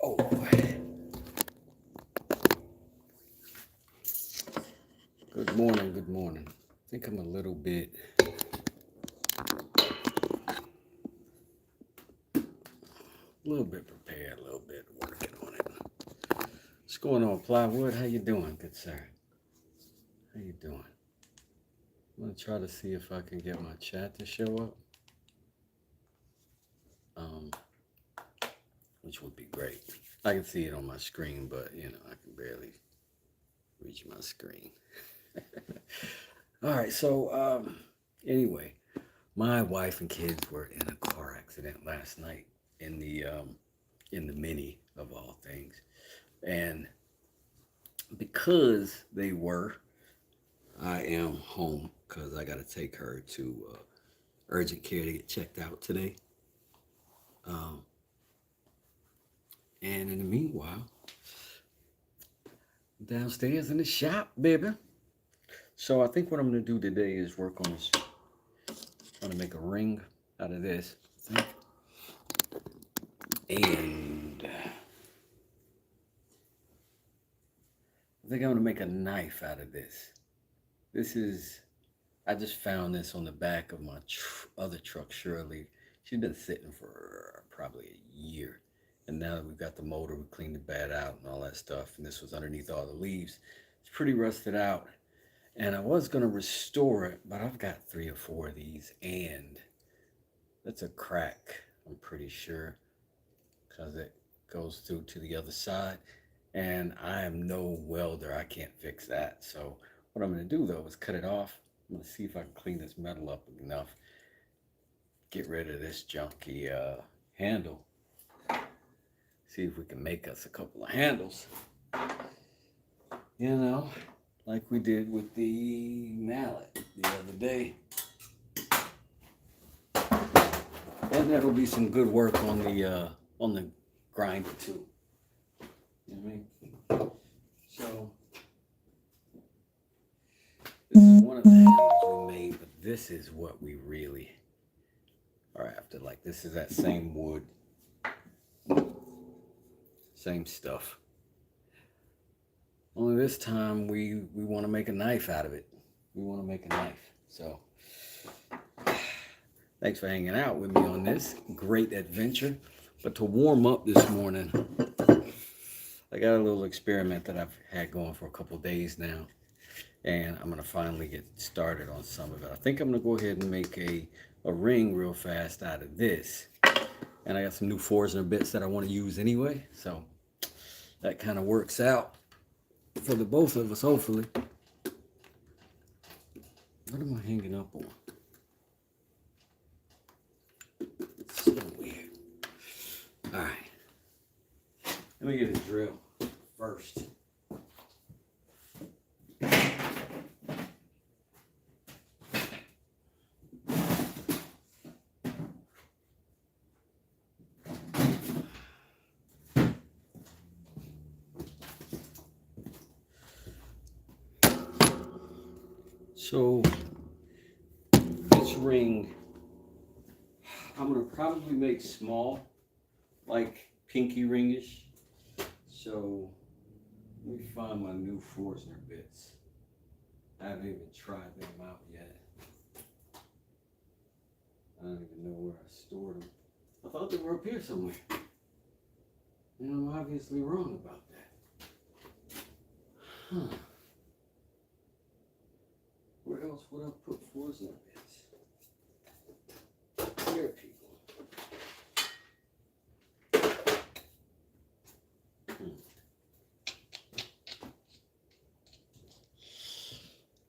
Oh, good morning, good morning. I think I'm a little bit prepared, a little bit working on it. What's going on, Plywood? How you doing, good sir? How you doing? I'm gonna try to see if I can get my chat to show up, um, which would be great. I can see it on my screen, but I can barely reach my screen. All right, so anyway, my wife and kids were in a car accident last night in the Mini of all things, and because they were, I am home because I got to take her to urgent care to get checked out today. Um, and in the meanwhile, downstairs in the shop, baby. So I think what I'm gonna do today is work on this. I'm gonna make a ring out of this, and I think I'm gonna make a knife out of this. I just found this on the back of my other truck, Shirley. She's been sitting for probably a year. And now that we've got the motor, we cleaned the bed out and all that stuff. And this was underneath all the leaves. It's pretty rusted out. And I was going to restore it, but I've got 3 or 4 of these. And that's a crack, I'm pretty sure, because it goes through to the other side. And I am no welder. I can't fix that. So what I'm going to do, though, is cut it off. I'm going to see if I can clean this metal up enough. Get rid of this junky handle. See if we can make us a couple of handles. Like we did with the mallet the other day. And that'll be some good work on the grinder too. You know what I mean? So this is one of the handles we made, but this is what we really are after. Like, this is that same wood, same stuff. Only this time we want to make a knife out of it. We want to make a knife. So thanks for hanging out with me on this great adventure. But to warm up this morning, I got a little experiment that I've had going for a couple of days now. And I'm going to finally get started on some of it. I think I'm going to go ahead and make a ring real fast out of this. And I got some new Forstner bits that I want to use anyway. So that kind of works out for the both of us, hopefully. What am I hanging up on? It's so weird. All right. Let me get a drill first. So this ring, I'm gonna probably make small, like pinky ringish. So let me find my new Forstner bits. I haven't even tried them out yet. I don't even know where I stored them. I thought they were up here somewhere. And I'm obviously wrong about that. Huh. Where else would I put Forstner bits? Here, people.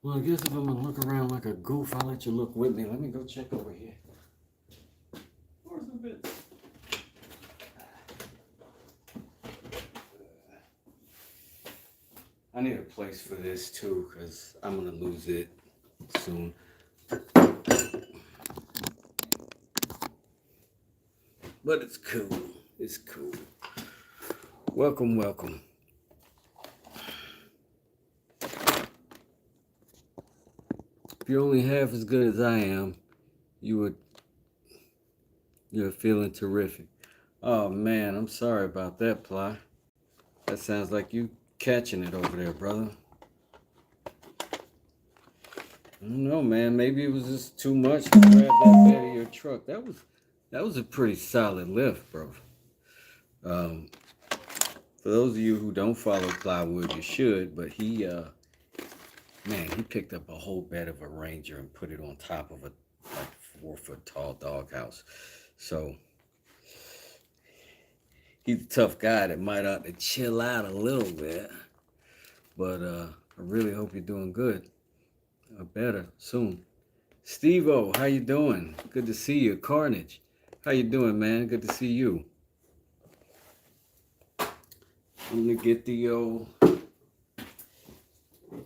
Well, I guess if I'm gonna look around like a goof, I'll let you look with me. Let me go check over here. Forstner bits. I need a place for this too, because I'm gonna lose it soon. But it's cool. It's cool. Welcome, welcome. If you're only half as good as I am, you're feeling terrific. Oh man, I'm sorry about that, Ply. That sounds like you catching it over there, brother. I don't know, man. Maybe it was just too much to grab that bed of your truck. That was a pretty solid lift, bro. Um, for those of you who don't follow Plywood, you should. But he picked up a whole bed of a Ranger and put it on top of a like 4 foot tall doghouse. So he's a tough guy that might ought to chill out a little bit. But I really hope you're doing good. Better soon. Steve-O, how you doing? Good to see you. Carnage, how you doing, man? Good to see you. I'm gonna get the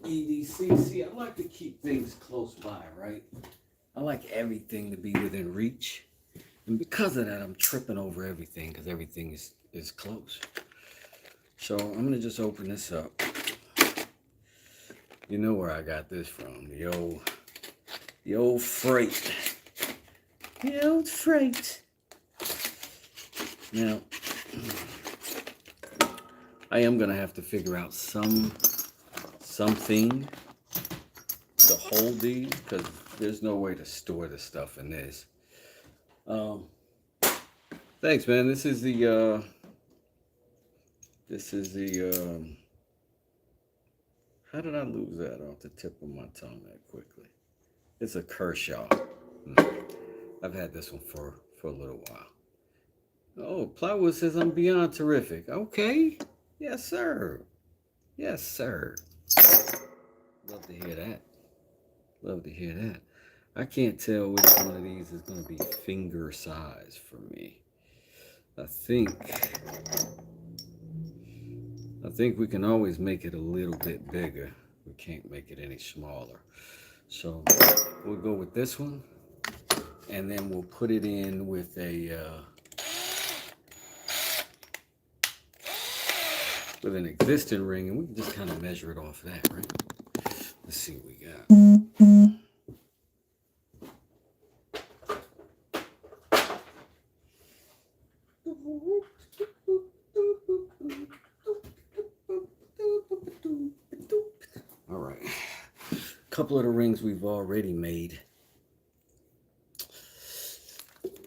EDC. See, I like to keep things close by, right? I like everything to be within reach. And because of that, I'm tripping over everything because everything is close. So I'm gonna just open this up. You know where I got this from. The old freight. The old freight. Now, I am gonna have to figure out something to hold these because there's no way to store the stuff in this. Thanks, man. This is the how did I lose that off the tip of my tongue that quickly? It's a Kershaw. I've had this one for a little while. Oh, Plywood says I'm beyond terrific. Okay. Yes, sir. Yes, sir. Love to hear that. Love to hear that. I can't tell which one of these is going to be finger size for me. I think we can always make it a little bit bigger. We can't make it any smaller. So we'll go with this one. And then we'll put it in with with an existing ring, and we can just kind of measure it off that, right? Let's see what we got. All right. A couple of the rings we've already made.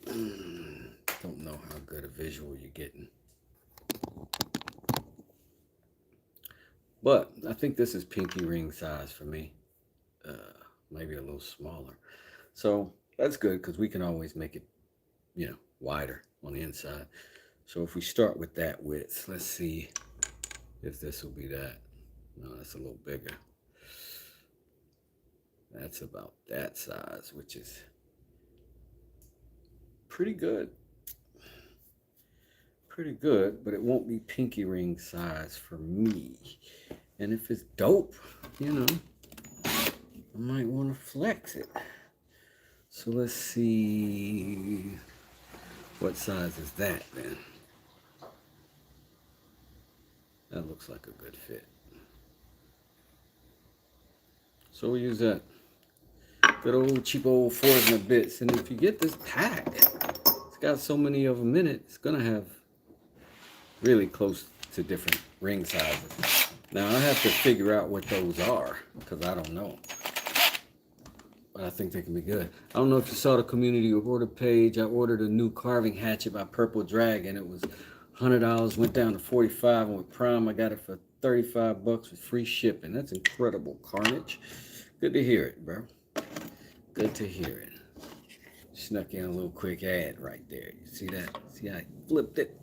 Don't know how good a visual you're getting. But I think this is pinky ring size for me. Maybe a little smaller. So that's good because we can always make it, wider on the inside. So if we start with that width, let's see if this will be that. No, that's a little bigger. That's about that size, which is pretty good. Pretty good, but it won't be pinky ring size for me. And if it's dope, I might want to flex it. So let's see, what size is that then? That looks like a good fit. So we'll use that. Good old cheap old 4 bits. And if you get this pack, it's got so many of them in it, it's gonna have really close to different ring sizes. Now I have to figure out what those are because I don't know. But I think they can be good. I don't know if you saw the community order page. I ordered a new carving hatchet by Purple Dragon. It was $100, went down to $45, and with Prime I got it for $35 with free shipping. That's incredible, Carnage. Good to hear it, bro. Good to hear it. Snuck in a little quick ad right there. You see that? See how I flipped it?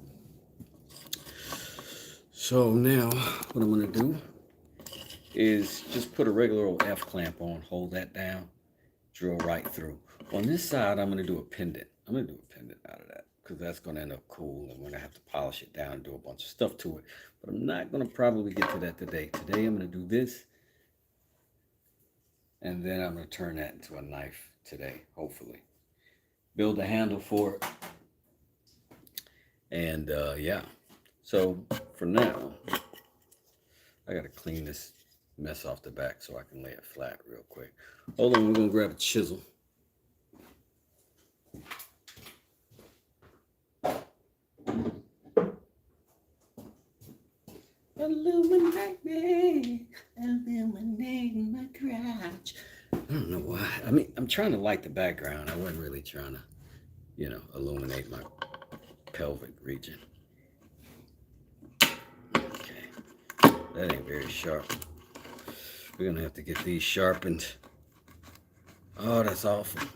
So now what I'm gonna do is just put a regular old F clamp on, hold that down, drill right through. On this side, I'm gonna do a pendant. I'm gonna do a pendant out of that because that's gonna end up cool and we're gonna have to polish it down and do a bunch of stuff to it. But I'm not gonna probably get to that today. Today I'm gonna do this and then I'm gonna turn that into a knife today, hopefully. Build a handle for it. And yeah. So for now, I gotta clean this mess off the back so I can lay it flat real quick. Hold on, we're gonna grab a chisel. illuminate me, illuminate my crotch. I don't know why. I mean, I'm trying to light the background. I wasn't really trying to, illuminate my pelvic region. Okay. That ain't very sharp. We're going to have to get these sharpened. Oh, that's awful.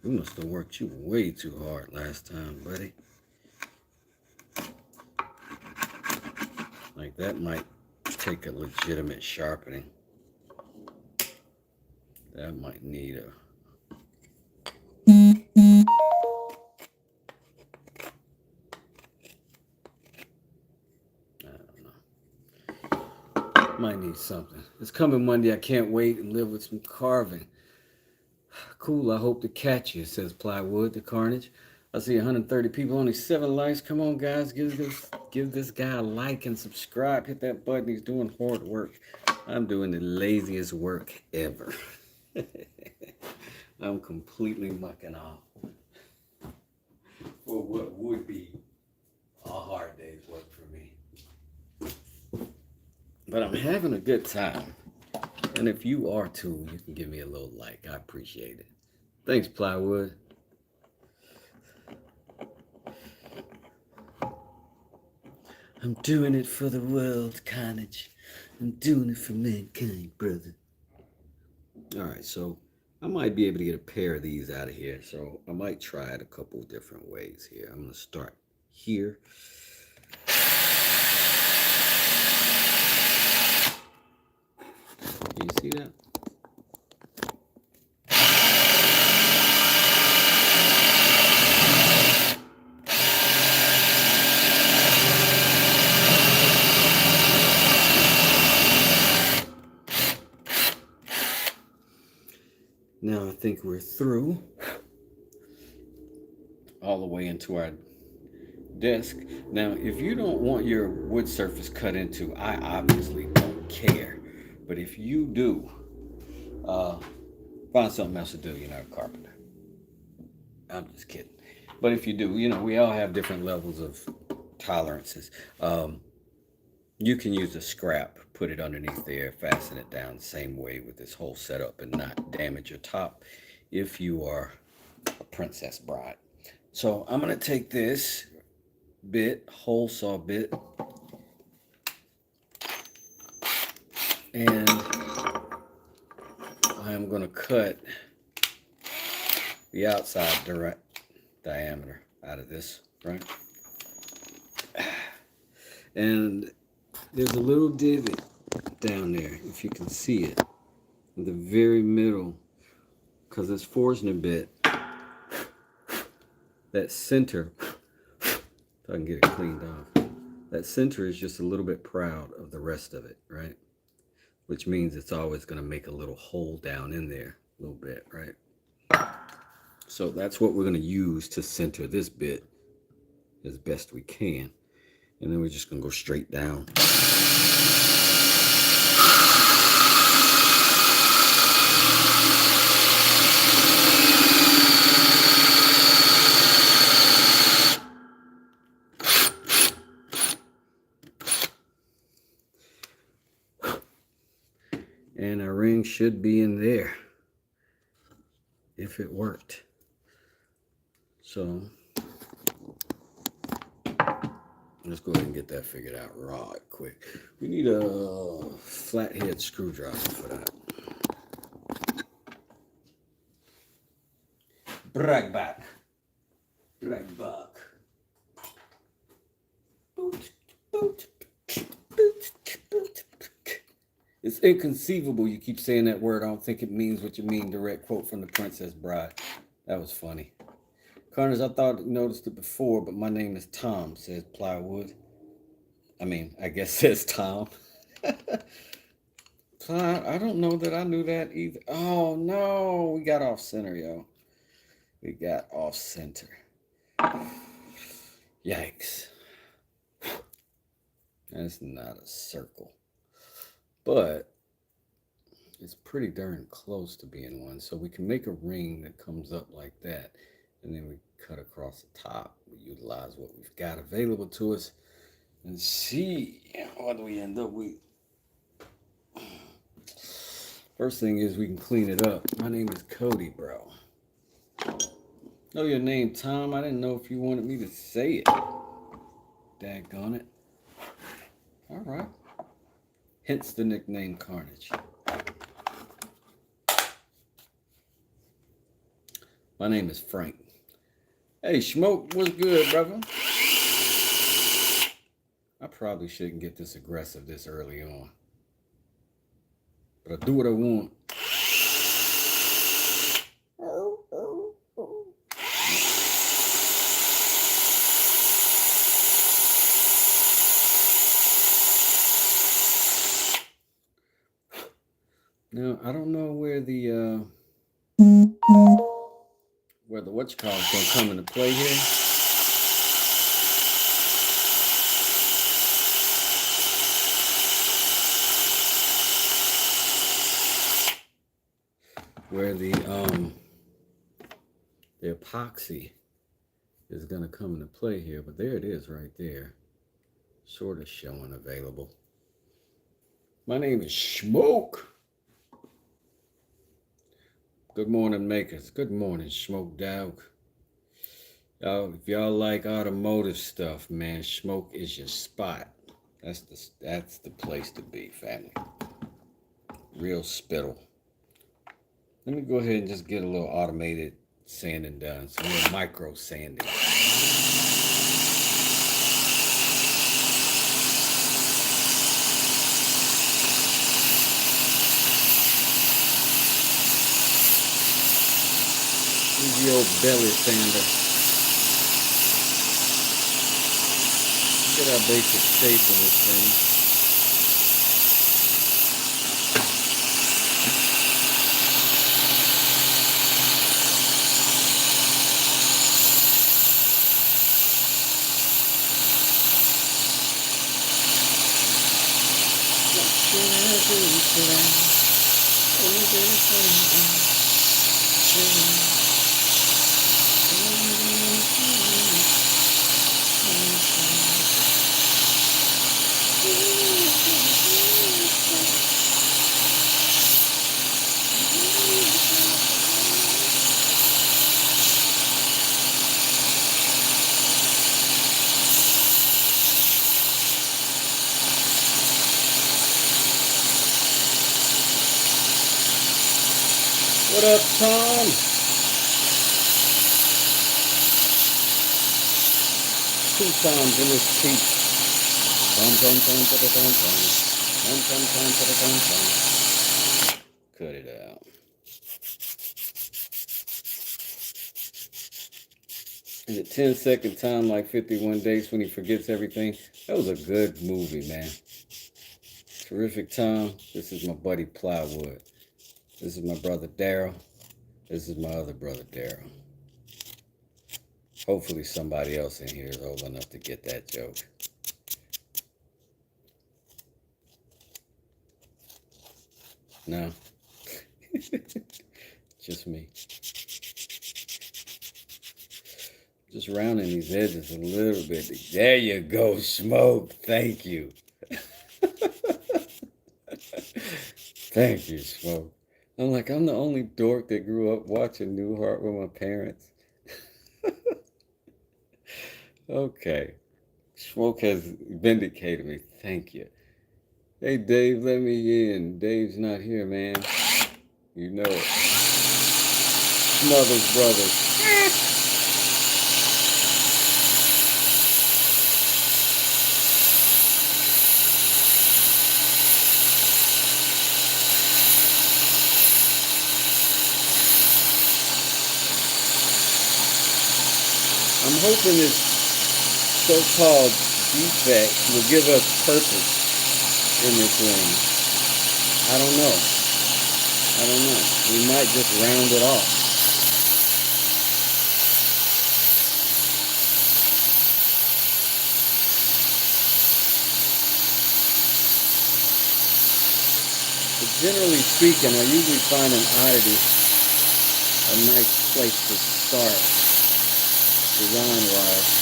We must have worked you way too hard last time, buddy. Like, that might take a legitimate sharpening. That might need a... I don't know. Might need something. It's coming Monday. I can't wait and live with some carving. Cool, I hope to catch you, says Plywood, the Carnage. I see 130 people, only 7 likes. Come on, guys, give this guy a like and subscribe. Hit that button. He's doing hard work. I'm doing the laziest work ever. I'm completely mucking off for what would be a hard day's work for me. But I'm having a good time. And if you are too, you can give me a little like. I appreciate it. Thanks, Plywood. I'm doing it for the world, Carnage. I'm doing it for mankind, brother. All right, so I might be able to get a pair of these out of here. So I might try it a couple of different ways here. I'm going to start here. Can you see that? Now I think we're through all the way into our desk. Now, if you don't want your wood surface cut into, I obviously don't care. But if you do, find something else to do. You're not a carpenter. I'm just kidding. But if you do, we all have different levels of tolerances. You can use a scrap, put it underneath there, fasten it down the same way with this whole setup and not damage your top if you are a princess bride. So I'm going to take this bit, hole saw bit, and I'm going to cut the outside diameter out of this, right? And there's a little divot down there, if you can see it, in the very middle, because it's forging a bit. That center, if I can get it cleaned off, that center is just a little bit proud of the rest of it, right? Which means it's always going to make a little hole down in there, a little bit, right? So that's what we're going to use to center this bit as best we can. And then we're just going to go straight down. And our ring should be in there if it worked. So let's go ahead and get that figured out right quick. We need a flathead screwdriver for that. Bragback. Bragback. Boot, boot, boot, boot. It's inconceivable you keep saying that word. I don't think it means what you mean. Direct quote from The Princess Bride. That was funny. Carnage, I thought I noticed it before, but my name is Tom, says Plywood. I mean, I guess says Tom. I don't know that I knew that either. Oh, no. We got off center, yo. We got off center. Yikes. That's not a circle. But it's pretty darn close to being one. So we can make a ring that comes up like that. And then we cut across the top. We utilize what we've got available to us. and see what we end up with. First thing is we can clean it up. My name is Cody, bro. Know your name, Tom. I didn't know if you wanted me to say it. Daggone it. All right. Hence the nickname Carnage. My name is Frank. Hey, Smoke, what's good, brother? I probably shouldn't get this aggressive this early on. But I do what I want. Now, I don't know where the whatchamacallit's gonna come into play here. Where the epoxy is gonna come into play here, but there it is right there. Sort of showing available. My name is Smoke. Good morning, makers. Good morning, Smoke Dog. Y'all, if y'all like automotive stuff, man, Smoke is your spot. That's the place to be, family. Real spittle. Let me go ahead and just get a little automated sanding done. Some little micro sanding. The old belly sander. Get our basic shape of this thing. What up, Tom? 2 times in this piece. Cut it out. Is it 10-second time like 51 days when he forgets everything? That was a good movie, man. Terrific time. This is my buddy Plywood. This is my brother Daryl. This is my other brother Daryl. Hopefully somebody else in here is old enough to get that joke. No. Just me. Just rounding these edges a little bit. There you go, Smoke. Thank you. Thank you, Smoke. I'm the only dork that grew up watching Newhart with my parents. Okay. Smoke has vindicated me. Thank you. Hey, Dave, let me in. Dave's not here, man. You know it. Smothers Brothers. I'm hoping this so-called defect will give us purpose in this ring. I don't know. We might just round it off. But generally speaking, I usually find an oddity a nice place to start. Design-wise.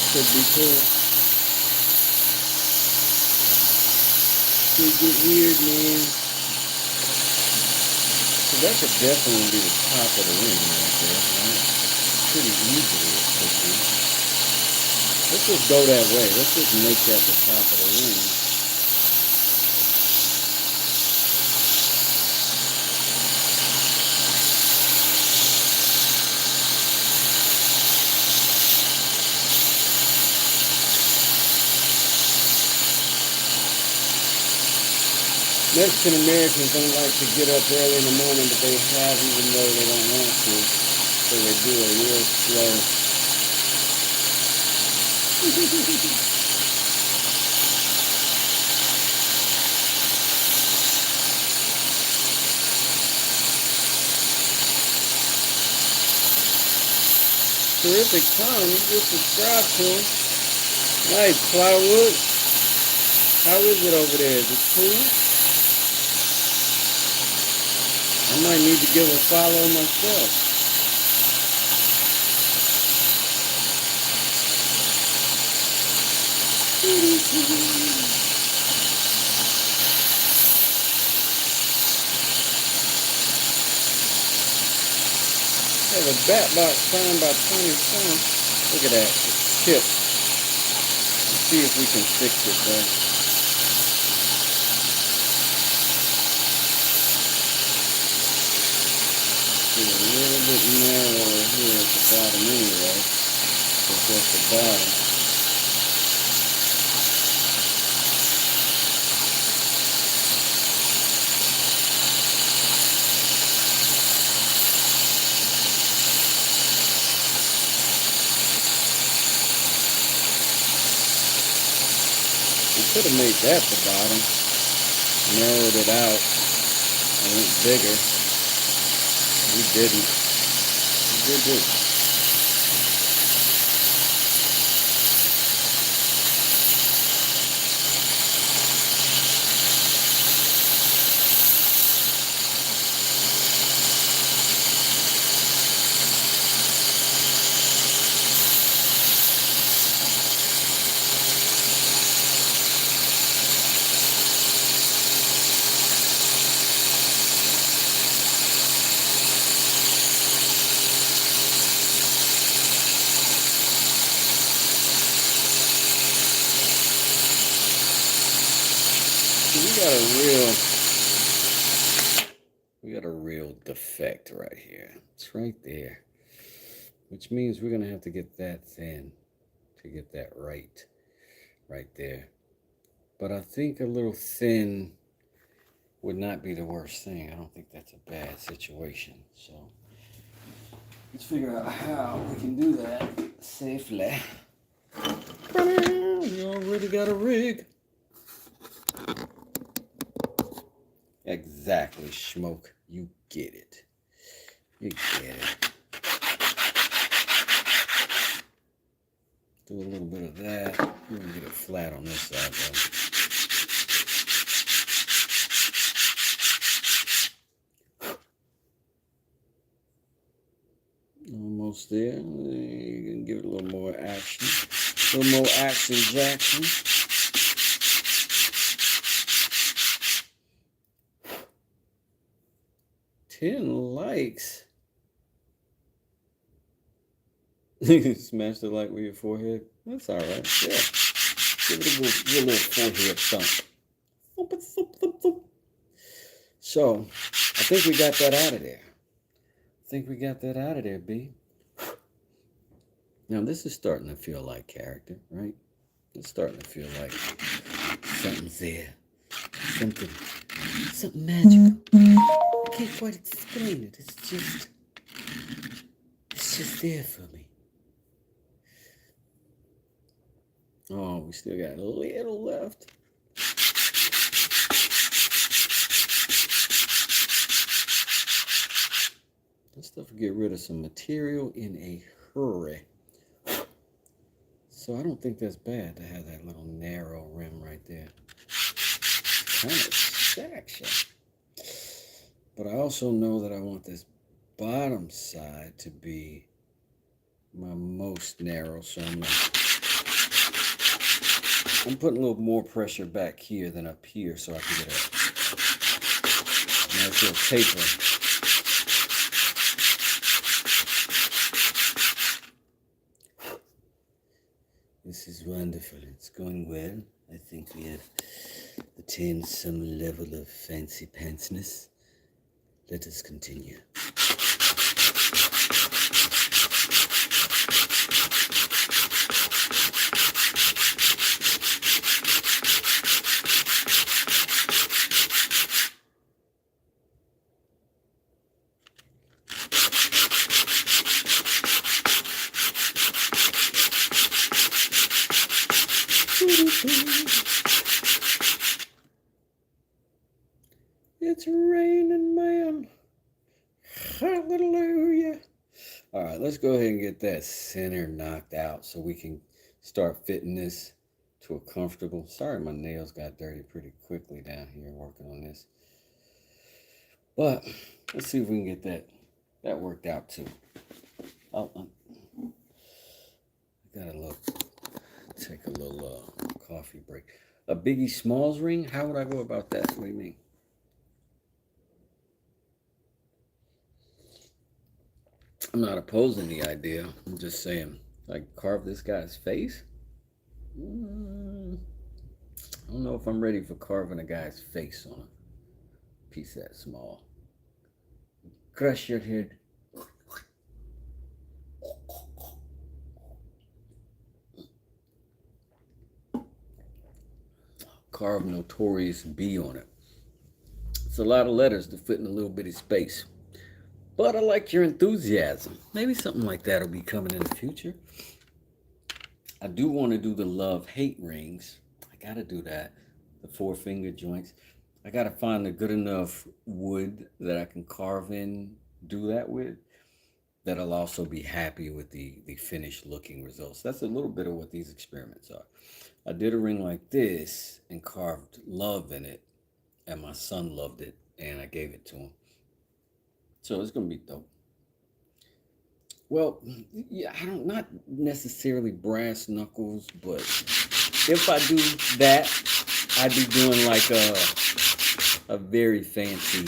Could be cool. Could get weird, man. So that could definitely be the top of the ring right there, right? Pretty easily it could be. Let's just go that way. Let's just make that the top of the ring. Mexican Americans don't like to get up early in the morning, but they have even though they don't want to. So they do it real slow. Terrific Tom, you just subscribed to him. Nice, Plywood. How is it over there? Is it cool? I might need to give a follow myself. Have a bat box signed by Tony Sun. Look at that. It's chipped. Let's see if we can fix it though. It's a little bit narrower here at the bottom anyway. Because that's the bottom. We could have made that the bottom, narrowed it out, and went bigger. We didn't. We did this. We got a real defect right here. It's right there, which means we're gonna have to get that thin to get that right there. But I think a little thin would not be the worst thing. I don't think that's a bad situation. So let's figure out how we can do that safely. We already got a rig. Exactly, Schmoke. You get it. You get it. Do a little bit of that. We're gonna get it flat on this side though. Almost there. You can give it a little more action. A little more action, Jackson. 10 likes. Smash the like with your forehead. That's all right. Yeah. Give it a little forehead thump. Thump, thump, thump, thump. So, I think we got that out of there. B. Now, this is starting to feel like character, right? It's starting to feel like something's there. Something magical. I can't quite explain it. It's just there for me. Oh, we still got a little left. This stuff will get rid of some material in a hurry. So I don't think that's bad to have that little narrow rim right there. Kind of section. But I also know that I want this bottom side to be my most narrow, so I'm going to I'm putting a little more pressure back here than up here so I can get a nice little taper. This is wonderful. It's going well. I think we have attained some level of fancy pantsness. Let us continue. It's raining, man. Hallelujah. All right, let's go ahead and get that center knocked out so we can start fitting this to a comfortable. Sorry, my nails got dirty pretty quickly down here working on this. But let's see if we can get that worked out too. I gotta take a little coffee break. A Biggie Smalls ring? How would I go about that? What do you mean? I'm not opposing the idea. I'm just saying, like, carve this guy's face? I don't know if I'm ready for carving a guy's face on a piece that small. Crush your head. Carve Notorious B on it. It's a lot of letters to fit in a little bitty space. But I like your enthusiasm. Maybe something like that will be coming in the future. I do want to do the love-hate rings. I got to do that. The 4-finger joints. I got to find a good enough wood that I can carve in, do that with, that I'll also be happy with the finished looking results. That's a little bit of what these experiments are. I did a ring like this and carved love in it, and my son loved it, and I gave it to him. So it's going to be dope. Well, yeah, not necessarily brass knuckles, but if I do that, I'd be doing like a very fancy,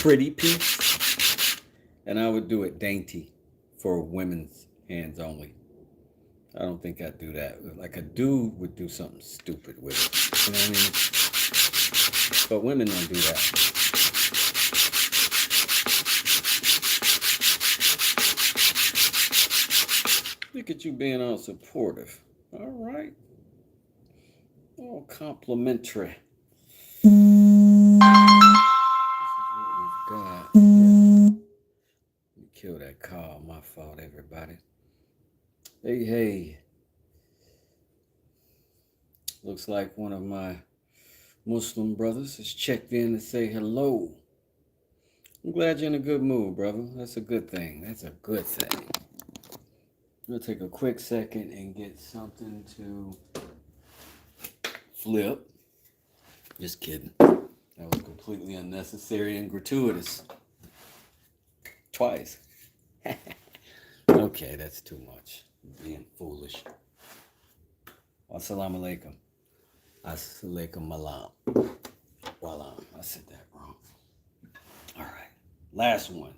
pretty piece, and I would do it dainty for women's hands only. I don't think I'd do that. Like a dude would do something stupid with it. You know what I mean? But women don't do that. Look at you being all supportive. All right. All complimentary. This is what we've got. Yeah. Let me kill that call. My fault, everybody. Hey. Looks like one of my Muslim brothers has checked in to say hello. I'm glad you're in a good mood, brother. That's a good thing. That's a good thing. We'll take a quick second and get something to flip. Just kidding. That was completely unnecessary and gratuitous. Twice. Okay, that's too much. Being foolish. Assalamu alaikum. Assalamualaikum malam. Walam. I said that wrong. All right. Last one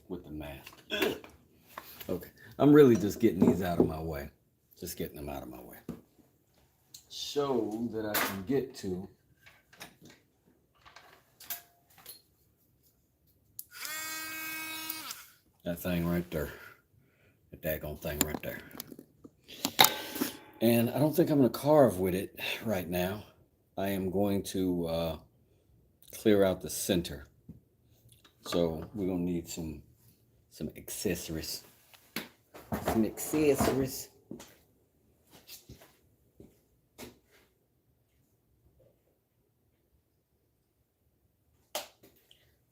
with the math. Okay. I'm really just getting these out of my way. Just getting them out of my way. So that I can get to that thing right there. That daggone thing right there. And I don't think I'm going to carve with it right now. I am going to clear out the center. So we're going to need some accessories. Some accessories.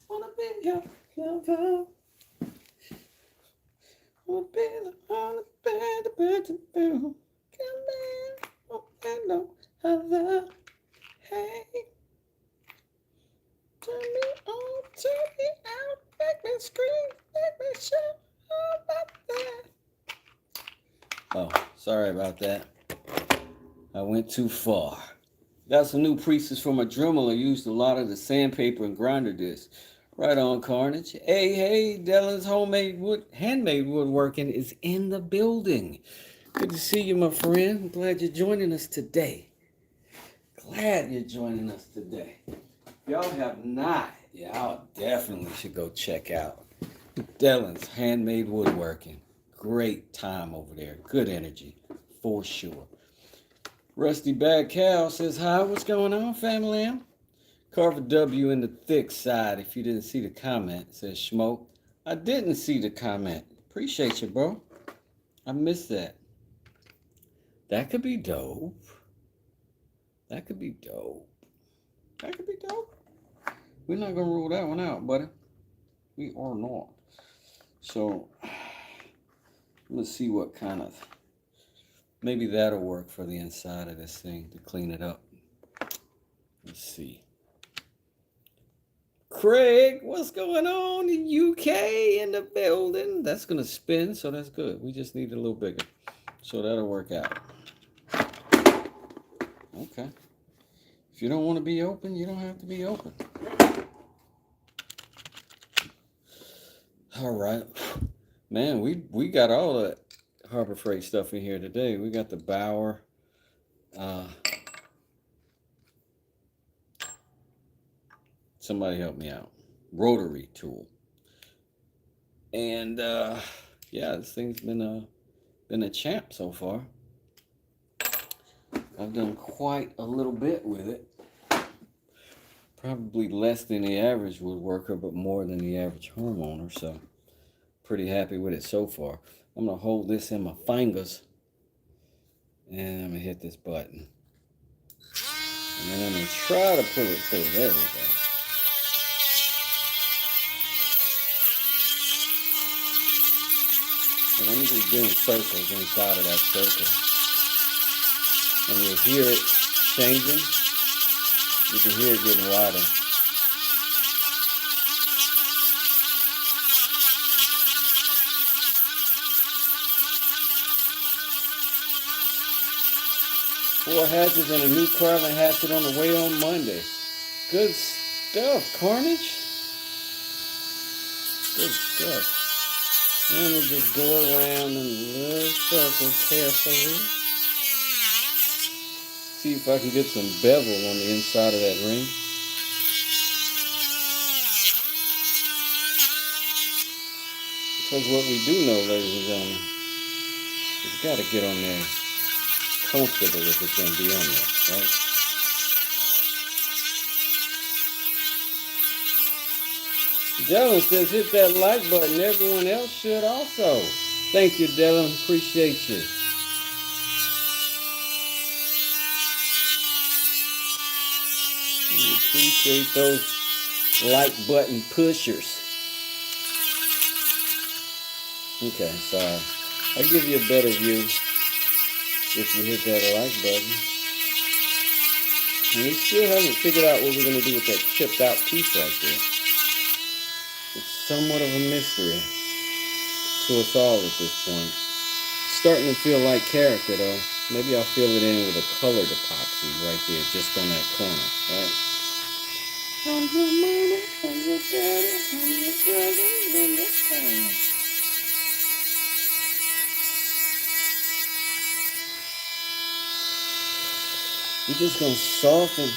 Wanna be your lover. Wanna be the only better boo. Come in, oh, and no other. Hey, turn me on, turn me out, make me scream, make me shout. How about that? Oh, sorry about that. I went too far. Got some new presets for my Dremel. I used a lot of the sandpaper and grinder disc. Right on, Carnage. Hey, Dylan's handmade woodworking is in the building. Good to see you, my friend. I'm glad you're joining us today. If y'all have not, y'all definitely should go check out Dylan's Handmade Woodworking. Great time over there. Good energy, for sure. Rusty Bad Cow says, hi, what's going on, family? Carve a W in the thick side if you didn't see the comment, says Schmoke. I didn't see the comment. Appreciate you, bro. I missed that. That could be dope. That could be dope. We're not going to rule that one out, buddy. We are not. So, let's see what kind of... Maybe that'll work for the inside of this thing to clean it up. Let's see. Craig, what's going on in UK in the building? That's going to spin, so that's good. We just need it a little bigger. So that'll work out. Okay. If you don't want to be open, you don't have to be open. All right. Man, we got all the Harbor Freight stuff in here today. We got the Bauer. Somebody help me out. Rotary tool. And yeah, this thing's been a champ so far. I've done quite a little bit with it. Probably less than the average woodworker, but more than the average homeowner. So pretty happy with it so far. I'm gonna hold this in my fingers and I'm gonna hit this button. And then I'm gonna try to pull it through. There we go. And I'm just doing circles inside of that circle. And you'll hear it changing. You can hear it getting wider. Four hatchets and a new carving hatchet on the way on Monday. Good stuff, Carnage. Good stuff. And we'll just go around in a little circle carefully. See if I can get some bevel on the inside of that ring. Because what we do know, ladies and gentlemen, is got to get on there comfortable if it's going to be on there, right? Dylan says hit that like button. Everyone else should also. Thank you, Dylan. Appreciate you. We appreciate those like button pushers. Okay, so I'll give you a better view if you hit that like button. And we still haven't figured out what we're going to do with that chipped out piece right there. It's somewhat of a mystery to us all at this point. Starting to feel like character though. Maybe I'll fill it in with a colored epoxy right there, just on that corner, right? I'm your mama, I'm your daddy, I'm your brother, and your friend. We're just gonna soften.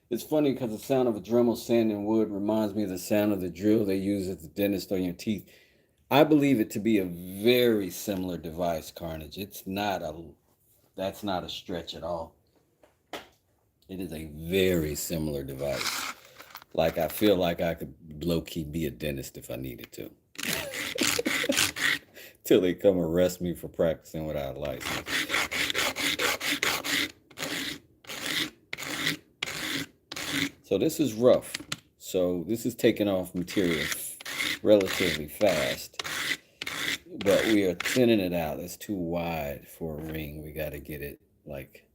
It's funny because the sound of a Dremel sanding wood reminds me of the sound of the drill they use at the dentist on your teeth. I believe it to be a very similar device, Carnage. That's not a stretch at all. It is a very similar device. Like I feel like I could low-key be a dentist if I needed to. Till they come arrest me for practicing without a license. So this is rough. So this is taking off material relatively fast. But we are thinning it out. It's too wide for a ring. We got to get it like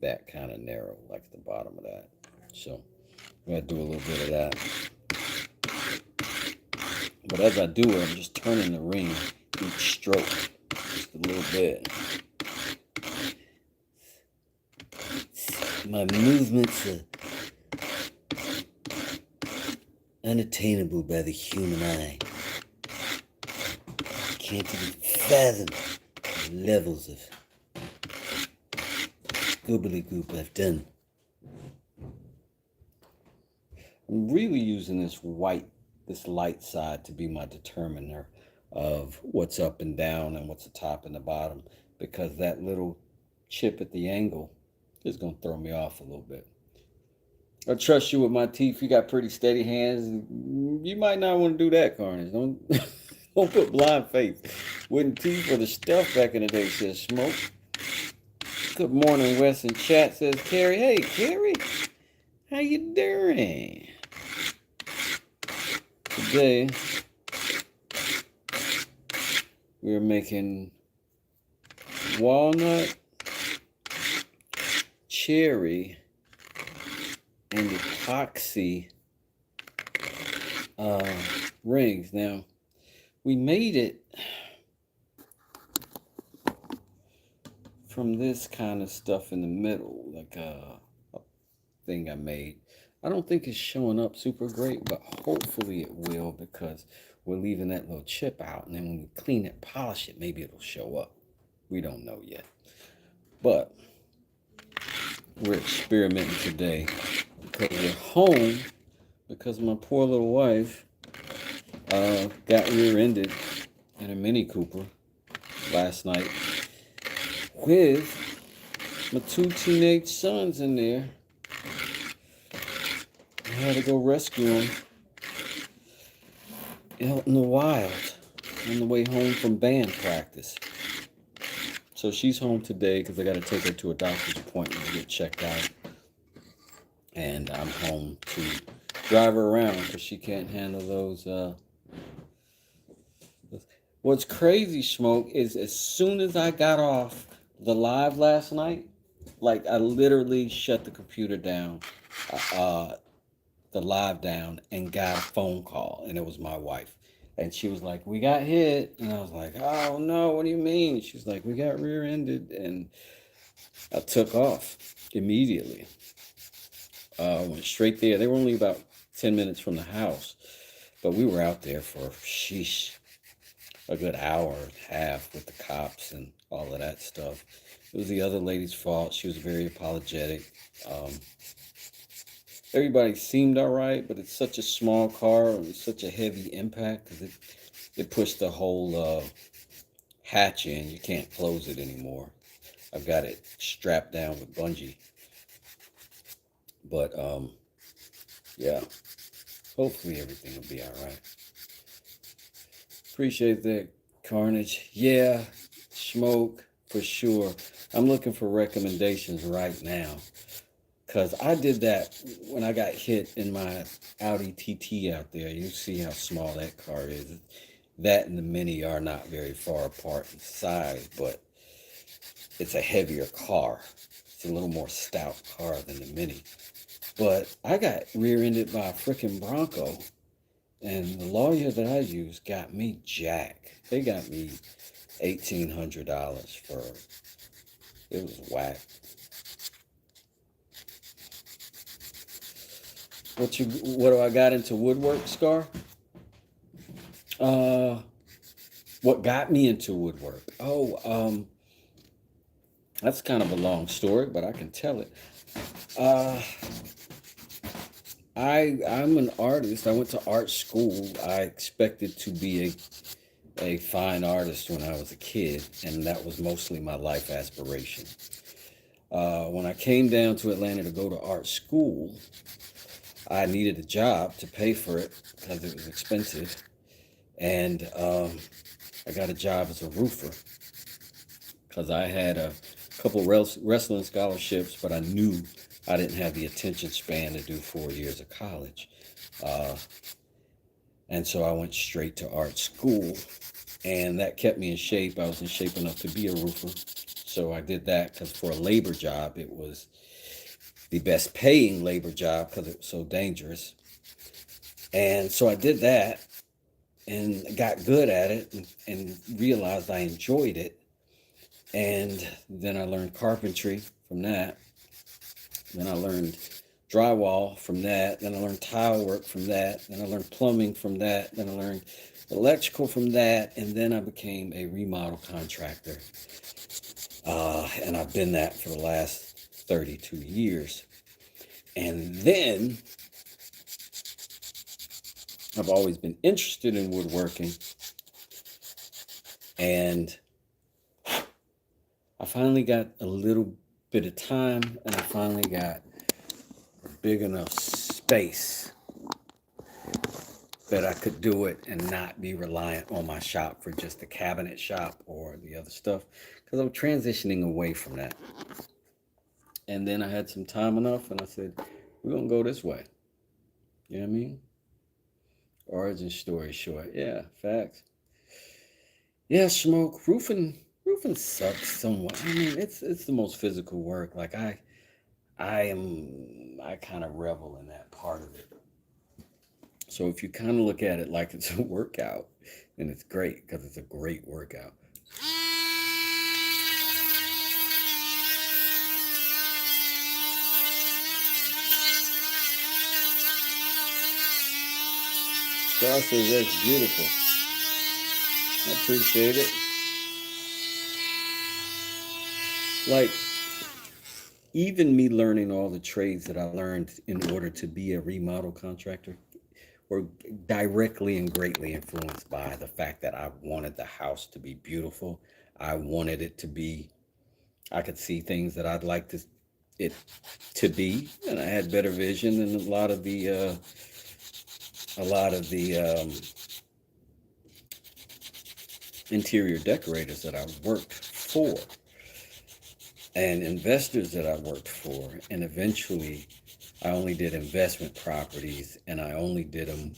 that kind of narrow, like the bottom of that. So I'm going to do a little bit of that. But as I do it, I'm just turning the ring each stroke. a little bit. My movements are unattainable by the human eye. Can't even fathom the levels of gobbledygook I've done. I'm really using this light side to be my determiner of what's up and down and what's the top and the bottom, because that little chip at the angle is going to throw me off a little bit. I trust you with my teeth. You got pretty steady hands. You might not want to do that, Carnage. Don't put blind faith. Wooden teeth were the stuff back in the day, says Smoke. Good morning, Wes in chat, says Carrie. Hey, Carrie. How you doing? Today, we're making walnut, cherry, and epoxy rings. Now, we made it from this kind of stuff in the middle, like a thing I made. I don't think it's showing up super great, but hopefully it will, because we're leaving that little chip out, and then when we clean it, polish it, maybe it'll show up. We don't know yet. But we're experimenting today because we're home, because my poor little wife got rear-ended in a Mini Cooper last night with my 2 teenage sons in there. I had to go rescue them out in the wild on the way home from band practice. So she's home today because I got to take her to a doctor's appointment to get checked out. And I'm home to drive her around because she can't handle those. What's crazy, Smoke, is as soon as I got off the live last night, like I literally shut the computer down, the live down, and got a phone call, and it was my wife. And she was like, we got hit. And I was like, oh no, what do you mean? She's like, we got rear-ended. And I took off immediately. Went straight there. They were only about 10 minutes from the house, but we were out there for, a good hour and a half with the cops and all of that stuff. It was the other lady's fault. She was very apologetic. Everybody seemed all right, but it's such a small car and it's such a heavy impact because it pushed the whole hatch in. You can't close it anymore. I've got it strapped down with bungee. But, yeah, hopefully everything will be all right. Appreciate that, Carnage. Yeah, Smoke, for sure. I'm looking for recommendations right now. Because I did that when I got hit in my Audi TT out there. You see how small that car is. That and the Mini are not very far apart in size, but it's a heavier car. It's a little more stout car than the Mini. But I got rear-ended by a freaking Bronco. And the lawyer that I used got me jacked. They got me $1,800 for it. It was whack. What do I got into woodwork, Scar? What got me into woodwork? That's kind of a long story, but I can tell it. I'm an artist. I went to art school. I expected to be a fine artist when I was a kid, and that was mostly my life aspiration. When I came down to Atlanta to go to art school, I needed a job to pay for it because it was expensive. And I got a job as a roofer because I had a couple wrestling scholarships, but I knew I didn't have the attention span to do 4 years of college. And so I went straight to art school, and that kept me in shape. I was in shape enough to be a roofer. So I did that because for a labor job, it was the best paying labor job because it was so dangerous. And so I did that and got good at it and realized I enjoyed it. And then I learned carpentry from that. Then I learned drywall from that. Then I learned tile work from that. Then I learned plumbing from that. Then I learned electrical from that. And then I became a remodel contractor. And I've been that for the last 32 years. And then I've always been interested in woodworking. And I finally got a little bit of time, and I finally got a big enough space that I could do it and not be reliant on my shop for just the cabinet shop or the other stuff, because I'm transitioning away from that. And then I had some time enough, and I said, we're going to go this way. You know what I mean? Origin story short. Yeah, facts. Yeah, smoke. Roofing sucks somewhat. I mean, it's the most physical work. Like I kind of revel in that part of it. So if you kind of look at it like it's a workout, then it's great, because it's a great workout. Star says that's beautiful. I appreciate it. Like, even me learning all the trades that I learned in order to be a remodel contractor were directly and greatly influenced by the fact that I wanted the house to be beautiful. I wanted it to be, I could see things that I'd like it to be, and I had better vision than a lot of the interior decorators that I worked for and investors that I worked for. And eventually I only did investment properties, and I only did them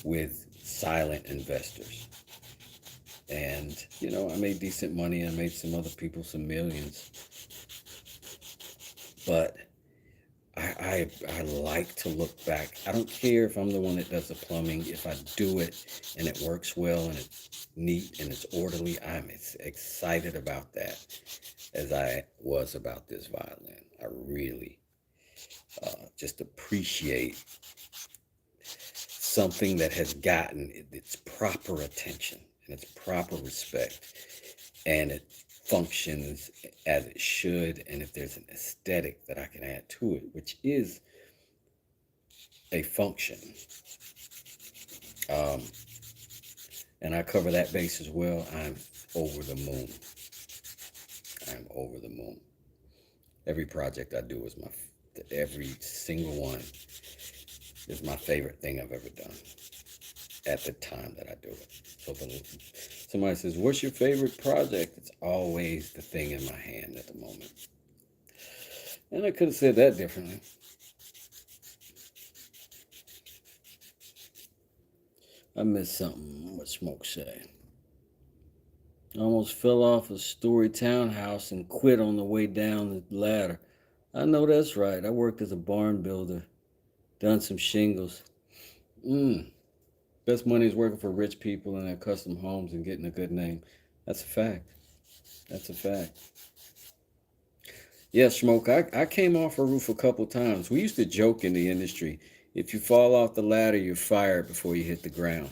with silent investors. And, I made decent money. I made some other people some millions. But I like to look back. I don't care if I'm the one that does the plumbing. If I do it and it works well and it's neat and it's orderly, I'm as excited about that as I was about this violin. I really just appreciate something that has gotten its proper attention and its proper respect, and it functions as it should, and if there's an aesthetic that I can add to it, which is a function, and I cover that base as well, I'm over the moon. I'm over the moon. Every project I do is every single one is my favorite thing I've ever done at the time that I do it. So somebody says, what's your favorite project? It's always the thing in my hand at the moment. And I could have said that differently. I missed something. What Smoke say? I almost fell off a story townhouse and quit on the way down the ladder. I know that's right. I worked as a barn builder. Done some shingles. Best money is working for rich people in their custom homes and getting a good name. That's a fact. That's a fact. Yeah, Smoke, I came off a roof a couple times. We used to joke in the industry, if you fall off the ladder, you're fired before you hit the ground.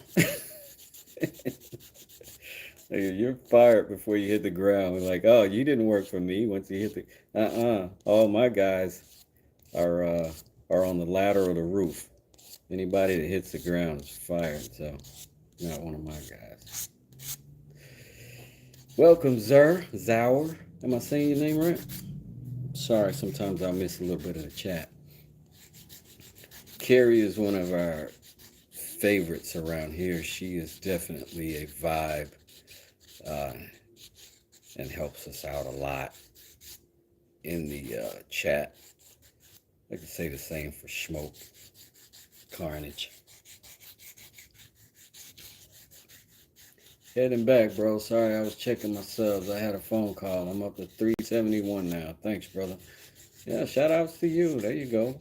You're fired before you hit the ground. We're like, oh, you didn't work for me once you hit the... All my guys are on the ladder or the roof. Anybody that hits the ground is fired, so not one of my guys. Welcome, Zour. Am I saying your name right? Sorry, sometimes I miss a little bit of the chat. Carrie is one of our favorites around here. She is definitely a vibe and helps us out a lot in the chat. I could say the same for Smoke Carnage. Heading back, bro. Sorry, I was checking my subs. I had a phone call. I'm up to 371 now. Thanks, brother. Yeah, shout outs to you. There you go.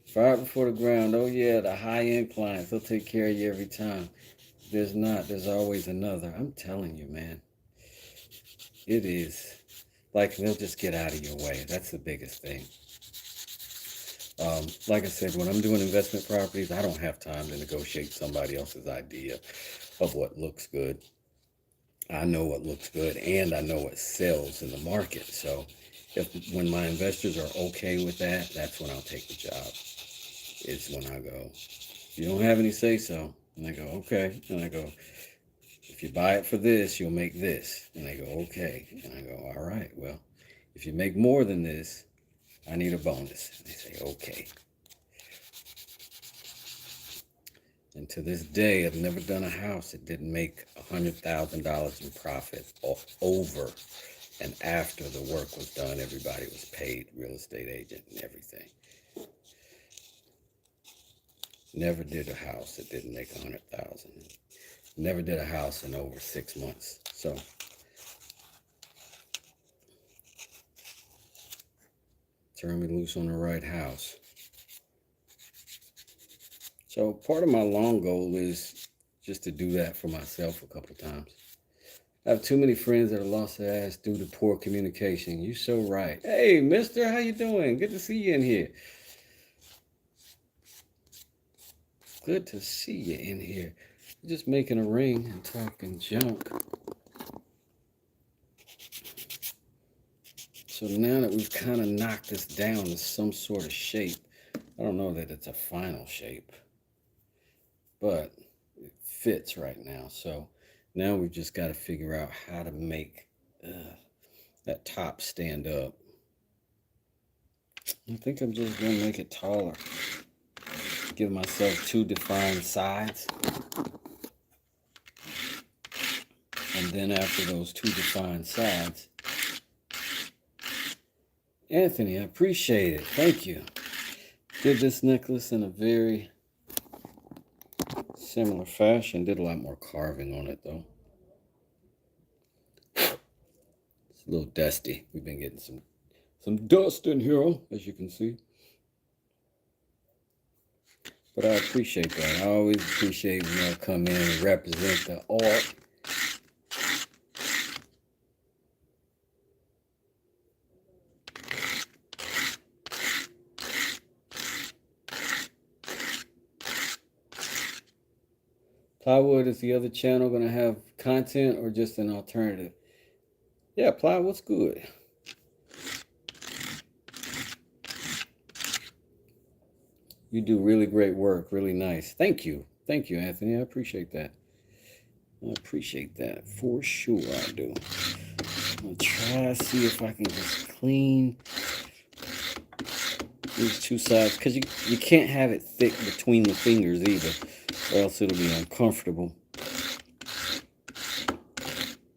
Fire before the ground. Oh, yeah, the high-end clients. They'll take care of you every time. There's always another. I'm telling you, man. It is Like, they'll just get out of your way. That's the biggest thing. Like I said, when I'm doing investment properties, I don't have time to negotiate somebody else's idea of what looks good. I know what looks good and I know what sells in the market. So when my investors are okay with that, that's when I'll take the job. Is when I go, you don't have any say so. And I go, okay. And I go, if you buy it for this, you'll make this. And they go, okay. And I go, all right, well, if you make more than this, I need a bonus. And they say, okay. And to this day, I've never done a house that didn't make $100,000 in profit over and after the work was done. Everybody was paid, real estate agent and everything. Never did a house that didn't make $100,000. Never did a house in over 6 months. So turn me loose on the right house. So part of my long goal is just to do that for myself a couple times. I have too many friends that have lost their ass due to poor communication. You're so right. Hey, mister, how you doing? Good to see you in here. Good to see you in here. Just making a ring and talking junk. So now that we've kind of knocked this down to some sort of shape, I don't know that it's a final shape, but it fits right now. So now we've just got to figure out how to make that top stand up. I think I'm just going to make it taller. Give myself 2 defined sides. And then after those 2 defined sides, Anthony, I appreciate it. Thank you. Did this necklace in a very similar fashion. Did a lot more carving on it though. It's a little dusty. We've been getting some dust in here, as you can see. But I appreciate that. I always appreciate when y'all come in and represent the art. Plywood, is the other channel going to have content or just an alternative? Yeah, Plywood's good. You do really great work. Really nice. Thank you. Thank you, Anthony. I appreciate that. I appreciate that. For sure I do. I'm going to try to see if I can just clean these 2 sides. Because you can't have it thick between the fingers either, or else it'll be uncomfortable.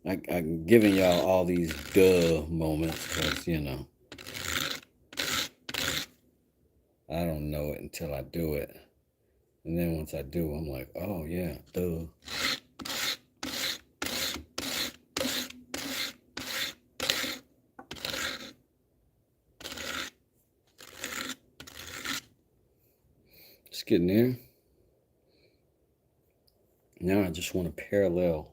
I'm giving y'all all these duh moments because, you know, I don't know it until I do it. And then once I do, I'm like, oh yeah, duh. Just getting there. Now I just want to parallel.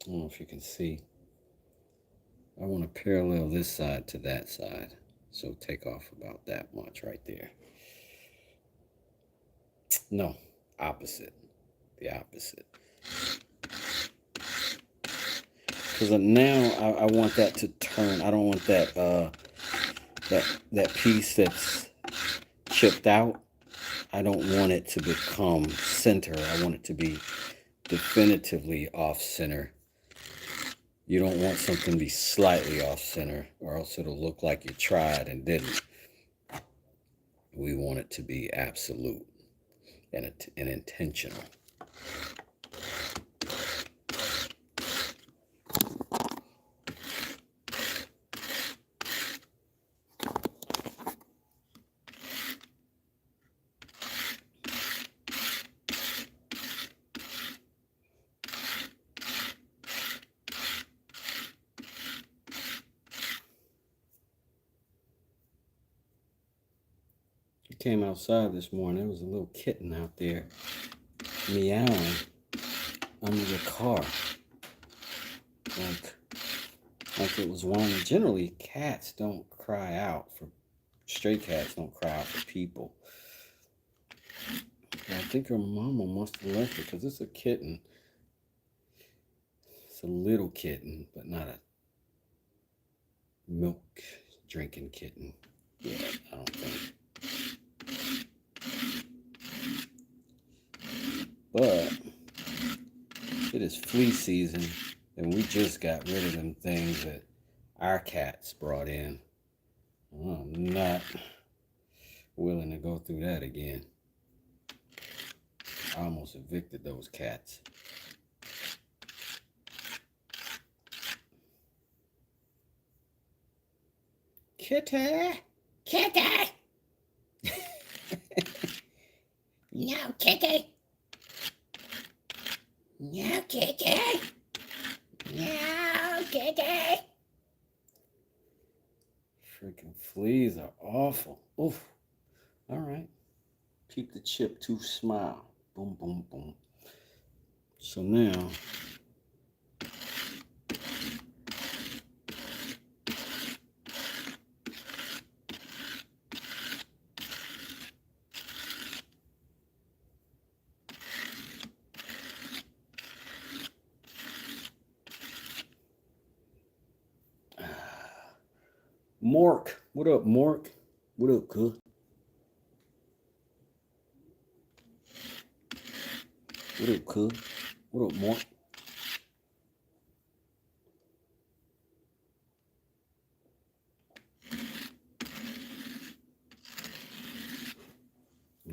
I don't know if you can see. I want to parallel this side to that side. So take off about that much right there. No, opposite. The opposite. Because now I want that to turn. I don't want that that piece that's chipped out. I don't want it to become center. I want it to be definitively off center. You don't want something to be slightly off center, or else it'll look like you tried and didn't. We want it to be absolute and intentional. Came outside this morning. There was a little kitten out there meowing under the car. Like, like it was whining. Generally, cats don't cry out for, stray cats don't cry out for people. But I think her mama must have left it because it's a kitten. It's a little kitten, but not a milk drinking kitten. Yeah, I don't think. But it is flea season, and we just got rid of them things that our cats brought in. I'm not willing to go through that again. I almost evicted those cats. Kitty! Kitty! No, Kitty! No, Kitty! No, Kitty! Freaking fleas are awful. Oof. All right. Keep the chip to smile. Boom, boom, boom. So now, Mork. What up, Mork? What up, cuz? What up, cuz? What up, Mork?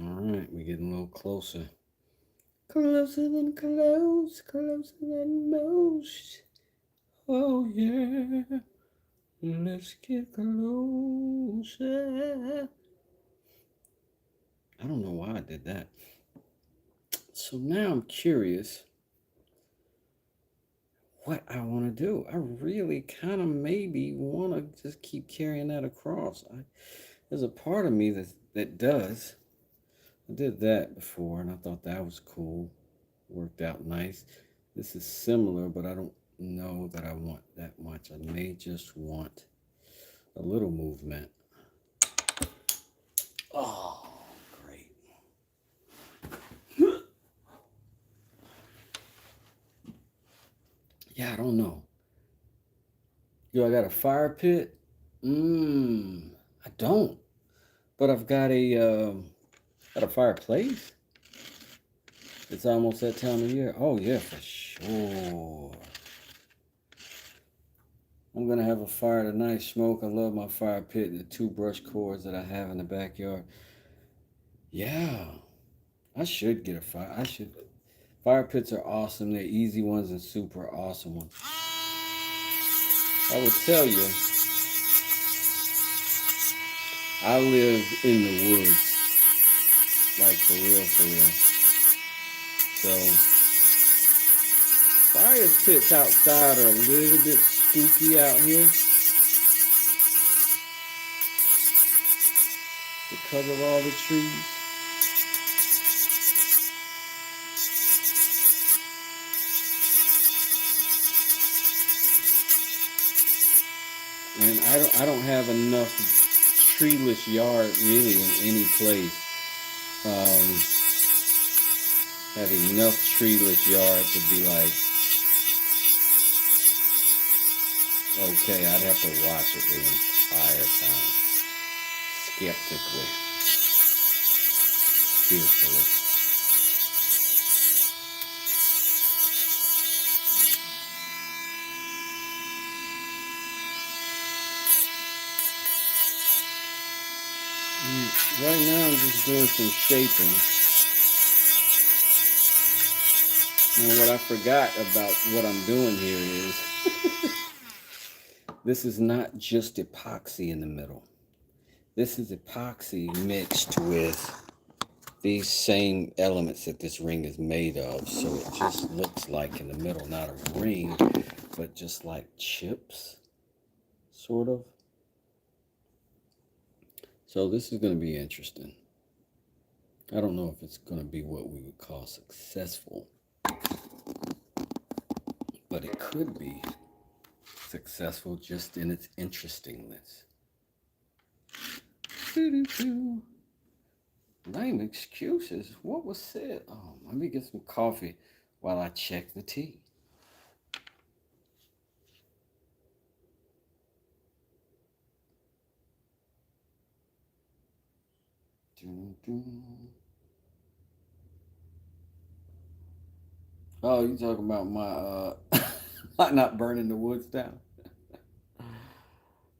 All right, we're getting a little closer. Closer than close, closer than most. Oh, yeah. Let's get closer. I don't know why I did that. So now I'm curious what I want to do. I really kind of maybe want to just keep carrying that across. There's a part of me that does. I did that before, and I thought that was cool. Worked out nice. This is similar, but I don't know that I want that much. I may just want a little movement. Oh, great. Yeah, I don't know. Do I got a fire pit? I don't. But I've got a fireplace. It's almost that time of year. Oh yeah, for sure. I'm gonna have a fire tonight. Smoke. I love my fire pit and the 2 brush cords that I have in the backyard. Yeah, I should get a fire. I should. Fire pits are awesome. They're easy ones and super awesome ones. I will tell you, I live in the woods. Like for real, for real. So, fire pits outside are a little bit spooky out here because of all the trees. And I don't have enough treeless yard really in any place. Have enough treeless yard to be like, okay, I'd have to watch it the entire time. Skeptically. Fearfully. Right now I'm just doing some shaping. And what I forgot about what I'm doing here is this is not just epoxy in the middle. This is epoxy mixed with these same elements that this ring is made of. So it just looks like in the middle, not a ring, but just like chips, sort of. So this is going to be interesting. I don't know if it's going to be what we would call successful, but it could be successful just in its interestingness. Doo-doo-doo. Lame excuses. What was said? Oh, let me get some coffee while I check the tea. Oh, you talking about my not burning the woods down?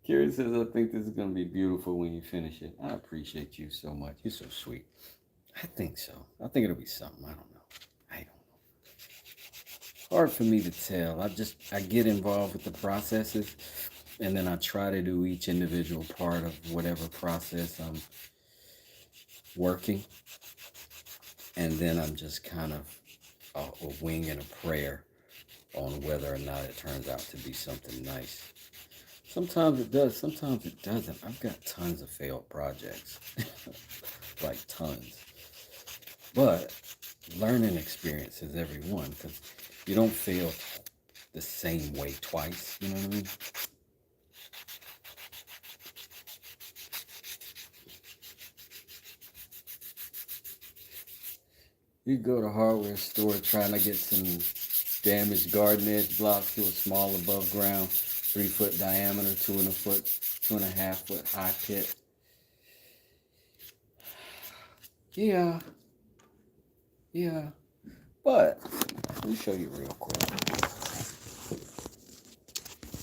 Curious says, I think this is going to be beautiful when you finish it. I appreciate you so much. You're so sweet. I think so. I think it'll be something. I don't know. I don't know. Hard for me to tell. I get involved with the processes, and then I try to do each individual part of whatever process I'm working. And then I'm just kind of a wing and a prayer on whether or not it turns out to be something nice. Sometimes it does, sometimes it doesn't. I've got tons of failed projects, like tons. But learning experiences, every one, because you don't fail the same way twice, you know what I mean? You go to a hardware store trying to get some damaged garden edge blocks to a small above ground 3-foot diameter, 2.5 foot high pit. Yeah. But let me show you real quick.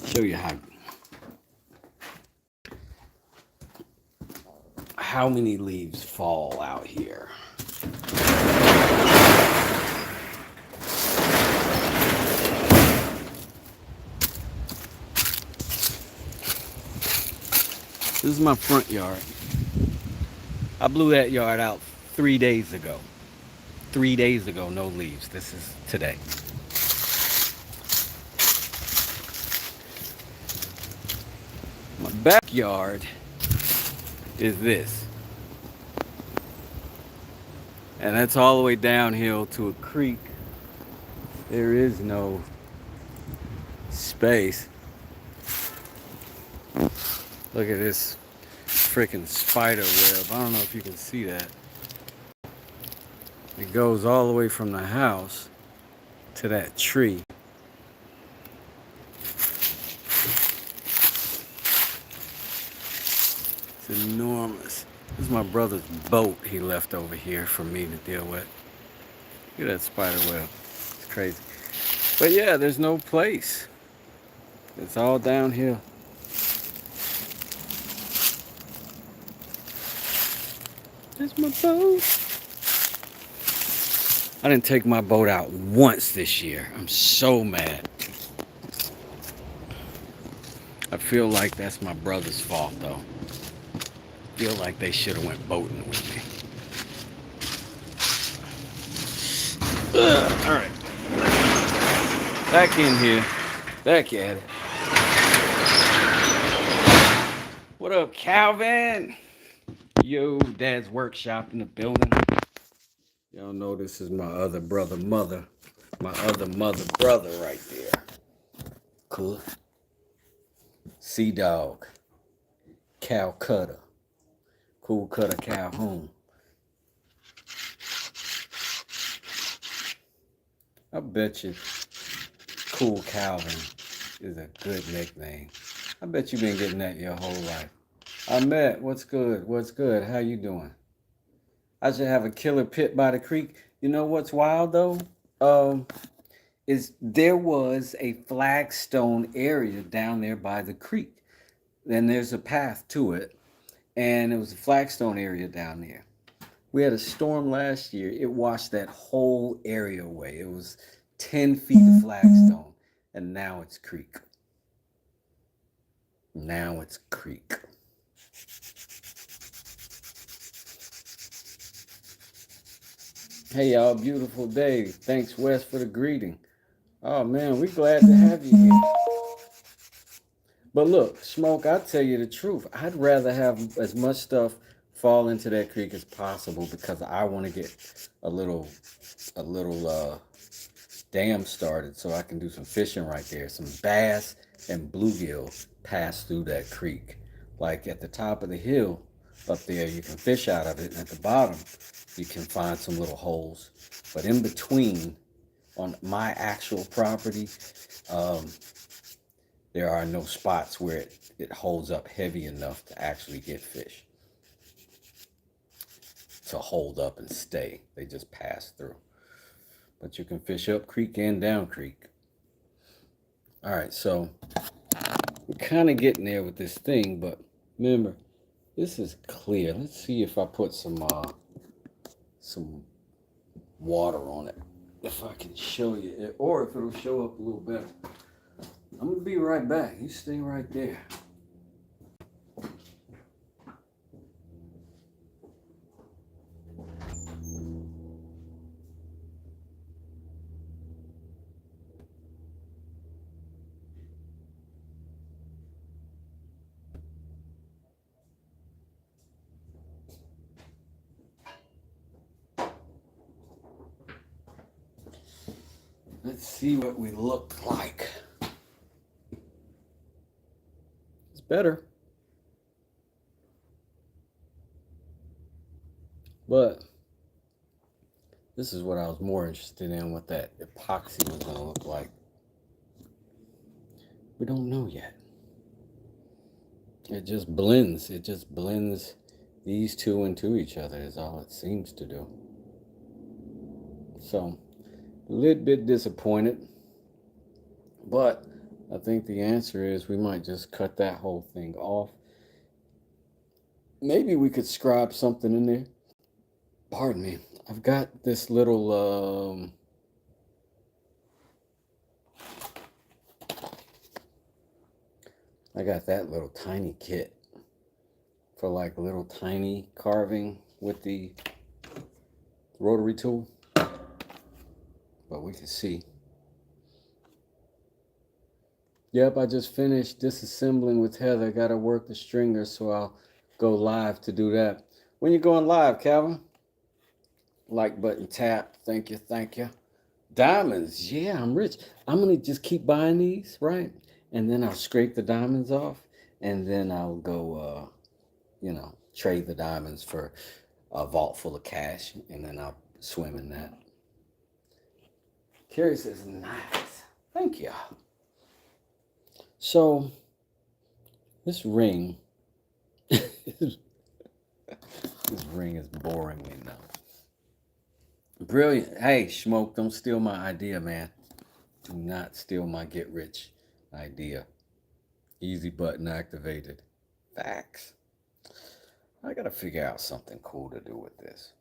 Show you how many leaves fall out here. This is my front yard. I blew that yard out 3 days ago. 3 days ago, no leaves. This is today. My backyard is this. And that's all the way downhill to a creek. There is no space. Look at this freaking spider web. I don't know if you can see that. It goes all the way from the house to that tree. It's enormous. This is my brother's boat he left over here for me to deal with. Look at that spider web. It's crazy. But yeah, there's no place. It's all downhill. There's my boat. I didn't take my boat out once this year. I'm so mad. I feel like that's my brother's fault, though. I feel like they should have went boating with me. All right. Back in here. Back at it. What up, Calvin? Yo, Dad's workshop in the building. Y'all know this is my other brother, mother. My other mother, brother right there. Cool. Sea Dog. Calcutta. Cool Cutter Calhoun. I bet you Cool Calvin is a good nickname. I bet you've been getting that your whole life. Ahmet, what's good? What's good? How you doing? I should have a killer pit by the creek. You know what's wild though? Is there was a flagstone area down there by the creek. Then there's a path to it. And it was a flagstone area down there. We had a storm last year. It washed that whole area away. It was 10 feet of flagstone. And now it's creek. Now it's creek. Hey y'all, beautiful day. Thanks Wes for the greeting. Oh man, we're glad to have you here. But look, Smoke, I'll tell you the truth. I'd rather have as much stuff fall into that creek as possible because I want to get a little dam started so I can do some fishing right there. Some bass and bluegill pass through that creek. Like at the top of the hill up there, you can fish out of it. And at the bottom, you can find some little holes. But in between, on my actual property, um, there are no spots where it holds up heavy enough to actually get fish. To hold up and stay. They just pass through. But you can fish up creek and down creek. All right, so we're kind of getting there with this thing, but remember, this is clear. Let's see if I put some water on it. If I can show you it, or if it'll show up a little better. I'm gonna be right back. You stay right there. Let's see what we look like. It's better. But this is what I was more interested in, what that epoxy was going to look like. We don't know yet. It just blends. It just blends these two into each other is all it seems to do. So, a little bit disappointed. But I think the answer is we might just cut that whole thing off. Maybe we could scribe something in there. Pardon me. I've got this little I got that little tiny kit for like a little tiny carving with the rotary tool. But we can see. Yep, I just finished disassembling with Heather. Got to work the stringer, so I'll go live to do that. When you going live, Calvin? Like button tap. Thank you, thank you. Diamonds. Yeah, I'm rich. I'm going to just keep buying these, right? And then I'll scrape the diamonds off. And then I'll go, trade the diamonds for a vault full of cash. And then I'll swim in that. Carrie says, nice. Thank you. So, this ring, this ring is boring me now. Brilliant. Hey, Smoke, don't steal my idea, man. Do not steal my get rich idea. Easy button activated. Facts. I got to figure out something cool to do with this.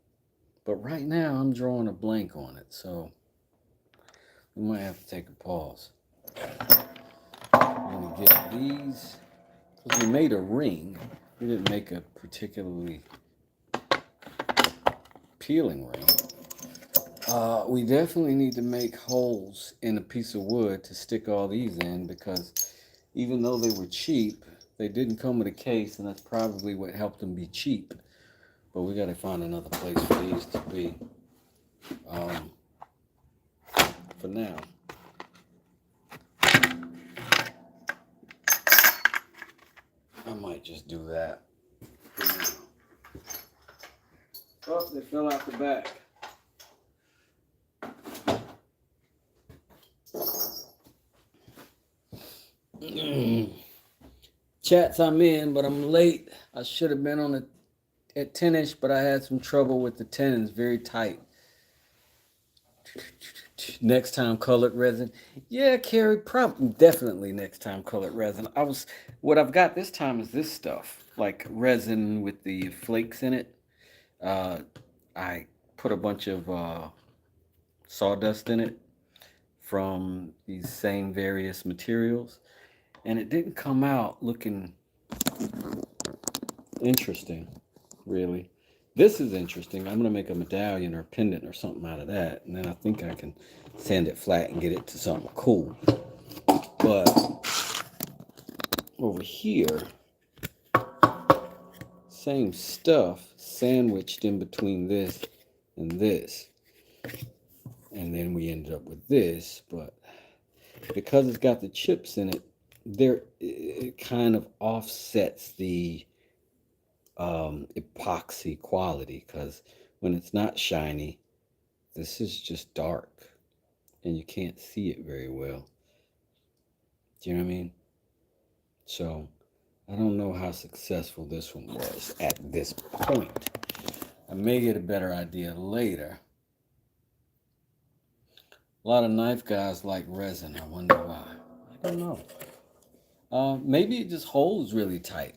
But right now, I'm drawing a blank on it, so we might have to take a pause. I'm going to get these, because we made a ring. We didn't make a particularly peeling ring. We definitely need to make holes in a piece of wood to stick all these in, because even though they were cheap, they didn't come with a case, and that's probably what helped them be cheap. But we got to find another place for these to be. For now. I might just do that. Oh, they fell out the back. Chats, I'm in, but I'm late. I should have been on at 10ish, but I had some trouble with the tenons, very tight. Next time colored resin. Yeah, Carrie, probably definitely next time colored resin. What I've got this time is this stuff, like resin with the flakes in it. I put a bunch of sawdust in it from these same various materials, and it didn't come out looking interesting, really. This is interesting. I'm going to make a medallion or a pendant or something out of that, and then I think I can sand it flat and get it to something cool. But over here, same stuff sandwiched in between this and this. And then we ended up with this, but because it's got the chips in it, it kind of offsets the epoxy quality, because when it's not shiny, this is just dark and you can't see it very well. Do you know what I mean? So I don't know how successful this one was at this point. I may get a better idea later. A lot of knife guys like resin. I wonder why. I don't know. Maybe it just holds really tight.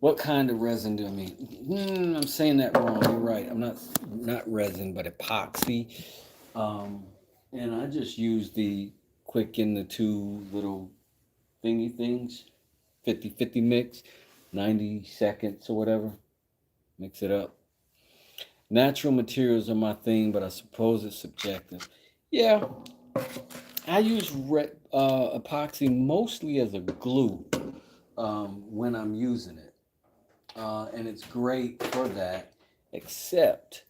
What kind of resin do I mean? I'm saying that wrong. You're right. I'm not resin, but epoxy. And I just use the quick in the two little thingy things, 50-50 mix, 90 seconds or whatever. Mix it up. Natural materials are my thing, but I suppose it's subjective. Yeah, I use epoxy mostly as a glue when I'm using it. And it's great for that, except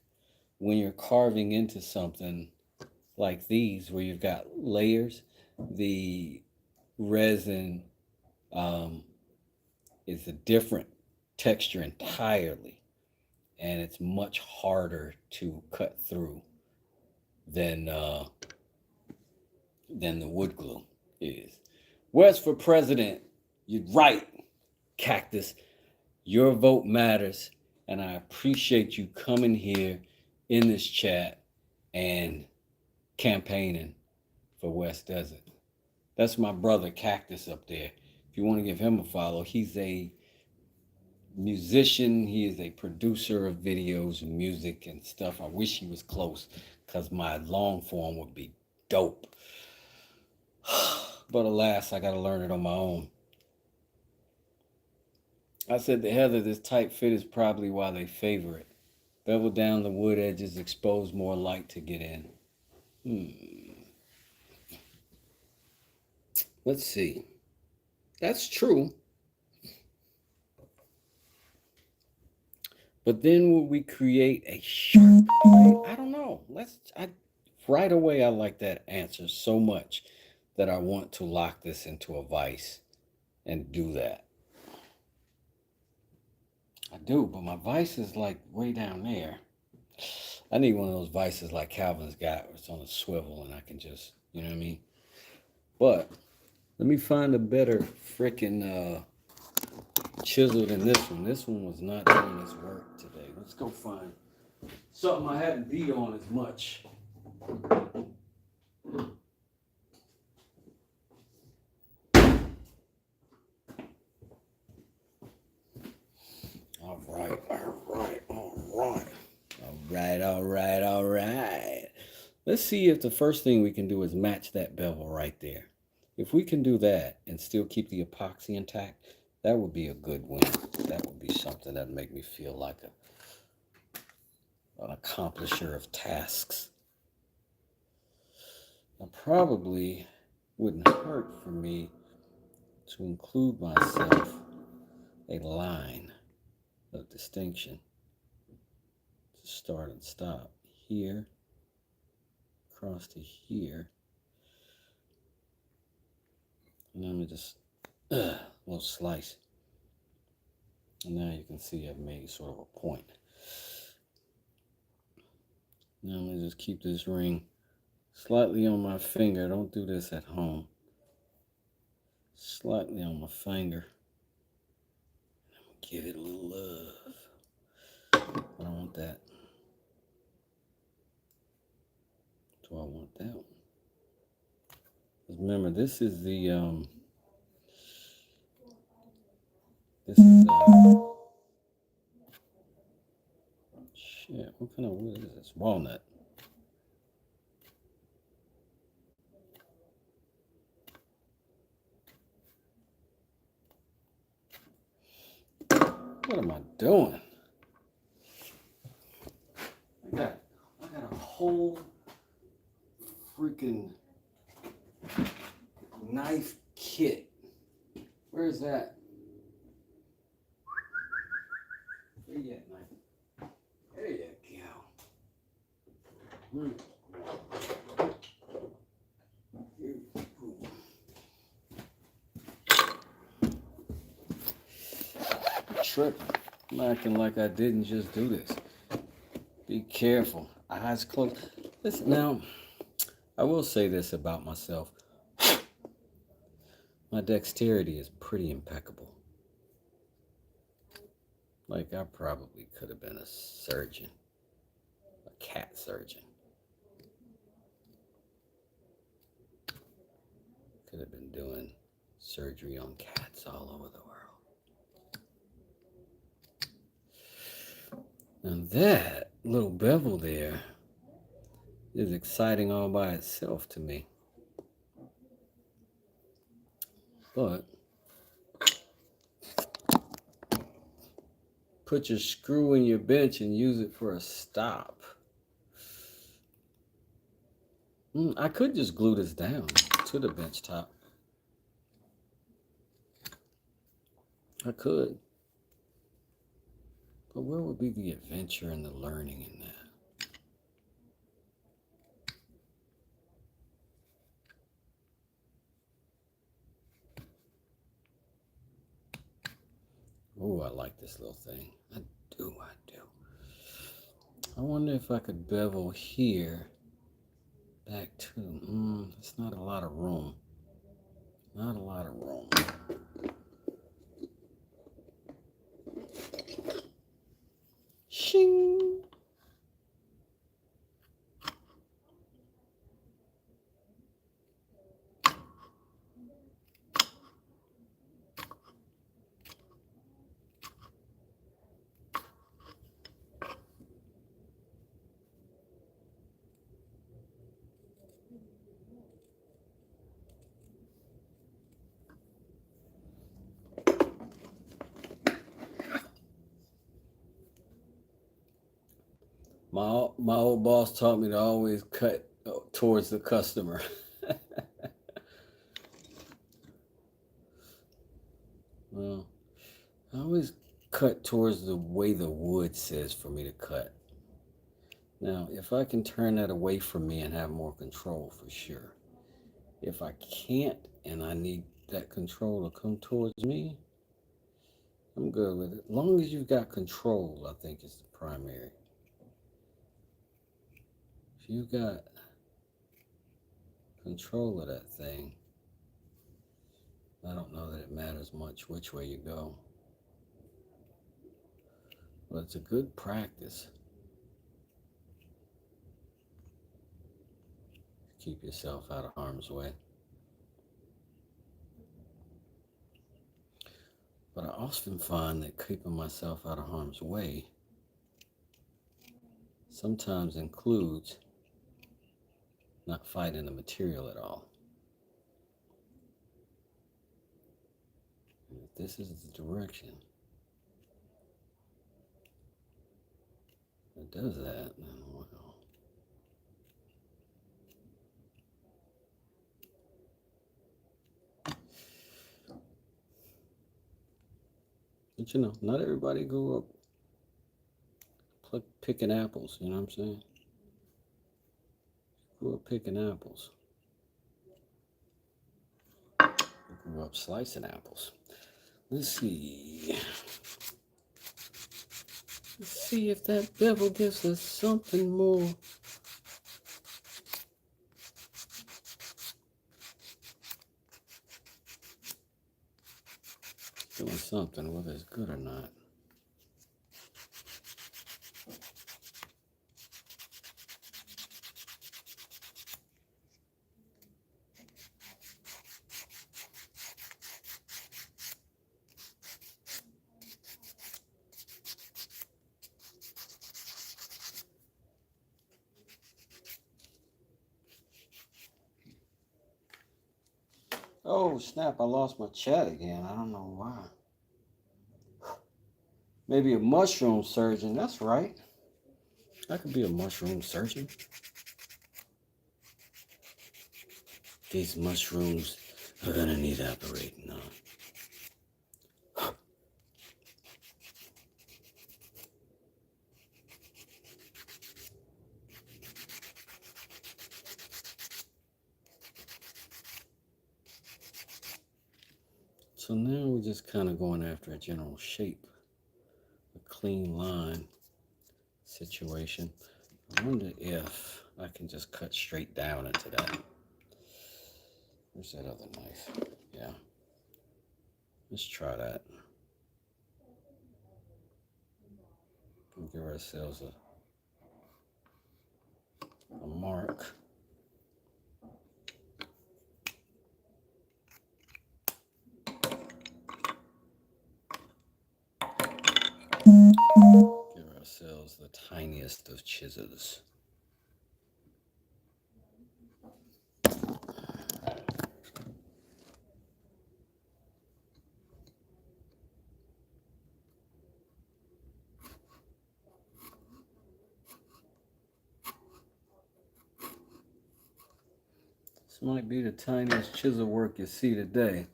when you're carving into something like these, where you've got layers, the resin is a different texture entirely, and it's much harder to cut through than the wood glue is. West for president, you're right, Cactus. Your vote matters, and I appreciate you coming here in this chat and campaigning for West Desert. That's my brother Cactus up there. If you want to give him a follow, he's a musician. He is a producer of videos and music and stuff. I wish he was close, because my long form would be dope. But alas, I got to learn it on my own. I said to Heather, this tight fit is probably why they favor it. Bevel down the wood edges, expose more light to get in. Let's see. That's true. But then will we create a sharp blade? I don't know. Right away, I like that answer so much that I want to lock this into a vise and do that. I do, but my vise is like way down there. I need one of those vices like Calvin's got, where it's on a swivel and I can just, you know what I mean? But let me find a better freaking chisel than this one. This one was not doing its work today. Let's go find something I haven't beat on as much. All right. Let's see if the first thing we can do is match that bevel right there. If we can do that and still keep the epoxy intact, that would be a good win. That would be something that would make me feel like an accomplisher of tasks. It probably wouldn't hurt for me to include myself a line of distinction to start and stop here, across to here, and then I'm just a little slice, and now you can see I've made sort of a point. Now I'm gonna just keep this ring slightly on my finger. Don't do this at home. Slightly on my finger. Give it a little love. I don't want that. Do I want that one? Remember, this is the shit, what kind of wood is this? Walnut. What am I doing? I got a whole freaking knife kit. Where is that? Where you at, knife? There you go. tripping. I'm acting like I didn't just do this. Be careful. Eyes closed. Listen, now, I will say this about myself. My dexterity is pretty impeccable. Like, I probably could have been a surgeon, a cat surgeon. Could have been doing surgery on cats all over the world. And that little bevel there is exciting all by itself to me. But put your screw in your bench and use it for a stop. I could just glue this down to the bench top. I could. But where would be the adventure and the learning in that? Oh, I like this little thing. I do. I wonder if I could bevel here back to, it's not a lot of room. Not a lot of room. Shing! My old boss taught me to always cut towards the customer. Well, I always cut towards the way the wood says for me to cut. Now, if I can turn that away from me and have more control, for sure. If I can't and I need that control to come towards me, I'm good with it. As long as you've got control, I think is the primary. If you've got control of that thing, I don't know that it matters much which way you go. But it's a good practice. Keep yourself out of harm's way. But I often find that keeping myself out of harm's way sometimes includes not fighting the material at all. And if this is the direction that does that, then well. But you know, not everybody grew up picking apples, you know what I'm saying? Grew up picking apples. Grew up slicing apples. Let's see. Let's see if that bevel gives us something more. Doing something, whether it's good or not. Oh, snap, I lost my chat again. I don't know why. Maybe a mushroom surgeon. That's right. I could be a mushroom surgeon. These mushrooms are gonna need operating on. So now we're just kind of going after a general shape. clean line situation. I wonder if I can just cut straight down into that. Where's that other knife? Yeah. Let's try that. We'll give ourselves a mark. Give ourselves the tiniest of chisels. This might be the tiniest chisel work you see today.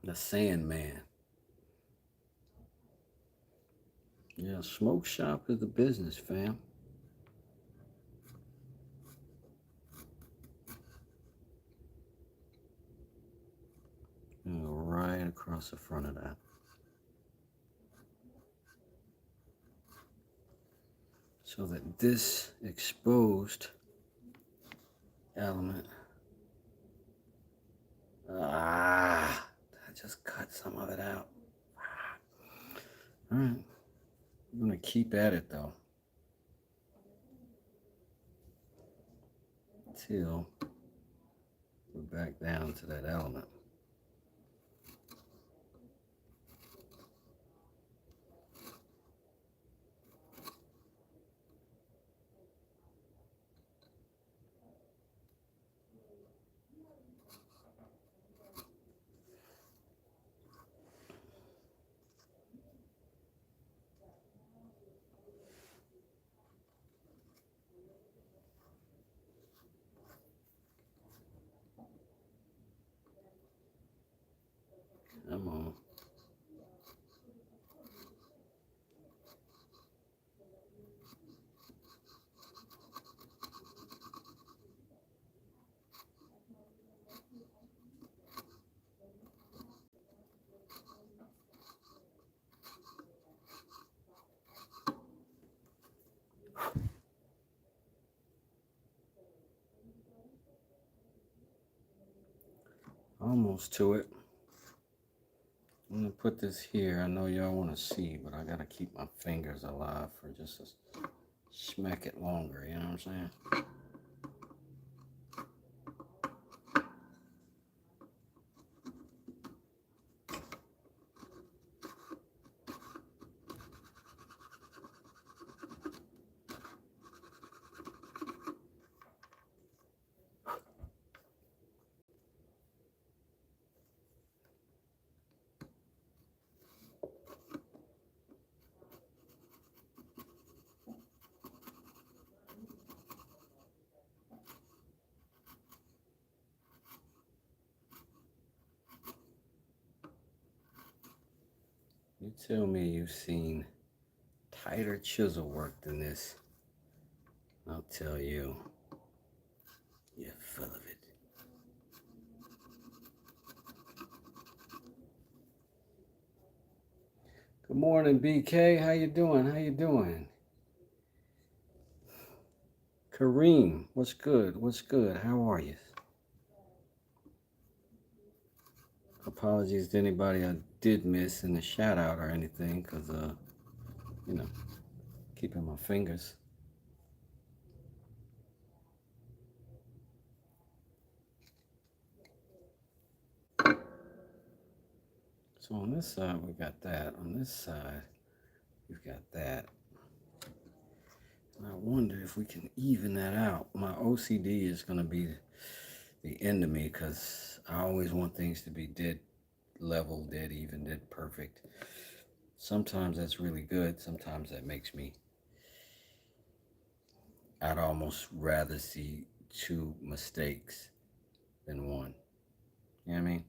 The Sandman. Yeah, smoke shop is the business, fam. And go right across the front of that. So that this exposed element, I just cut some of it out. All right, I'm gonna keep at it though, till we're back down to that element. Come on. Almost to it. I'm gonna put this here. I know y'all want to see, but I gotta keep my fingers alive for just a smack it longer. You know what I'm saying? You tell me you've seen tighter chisel work than this. I'll tell you, you're full of it. Good morning, BK. How you doing? How you doing? Kareem, what's good? What's good? How are you? Apologies to anybody I did miss in the shout out or anything, because, you know, keeping my fingers. So on this side, we got that. On this side, we've got that. And I wonder if we can even that out. My OCD is going to be the end of me, because I always want things to be dead level, dead even, dead perfect. Sometimes that's really good. Sometimes that makes me, I'd almost rather see 2 mistakes than 1. You know what I mean?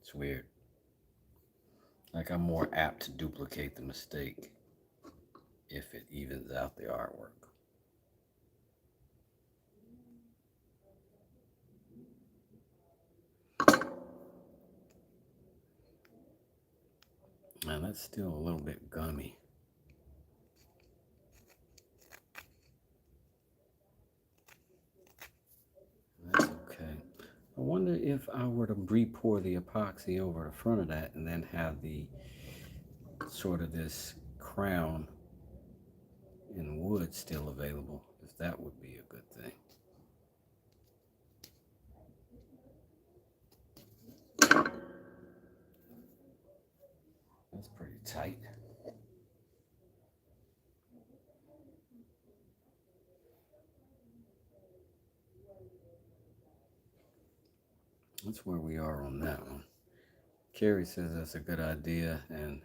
It's weird. Like, I'm more apt to duplicate the mistake if it evens out the artwork. that's still a little bit gummy. That's okay. I wonder if I were to re-pour the epoxy over the front of that and then have the sort of this crown in wood still available, if that would be a good thing. That's pretty tight. That's where we are on that one. Carrie says that's a good idea, and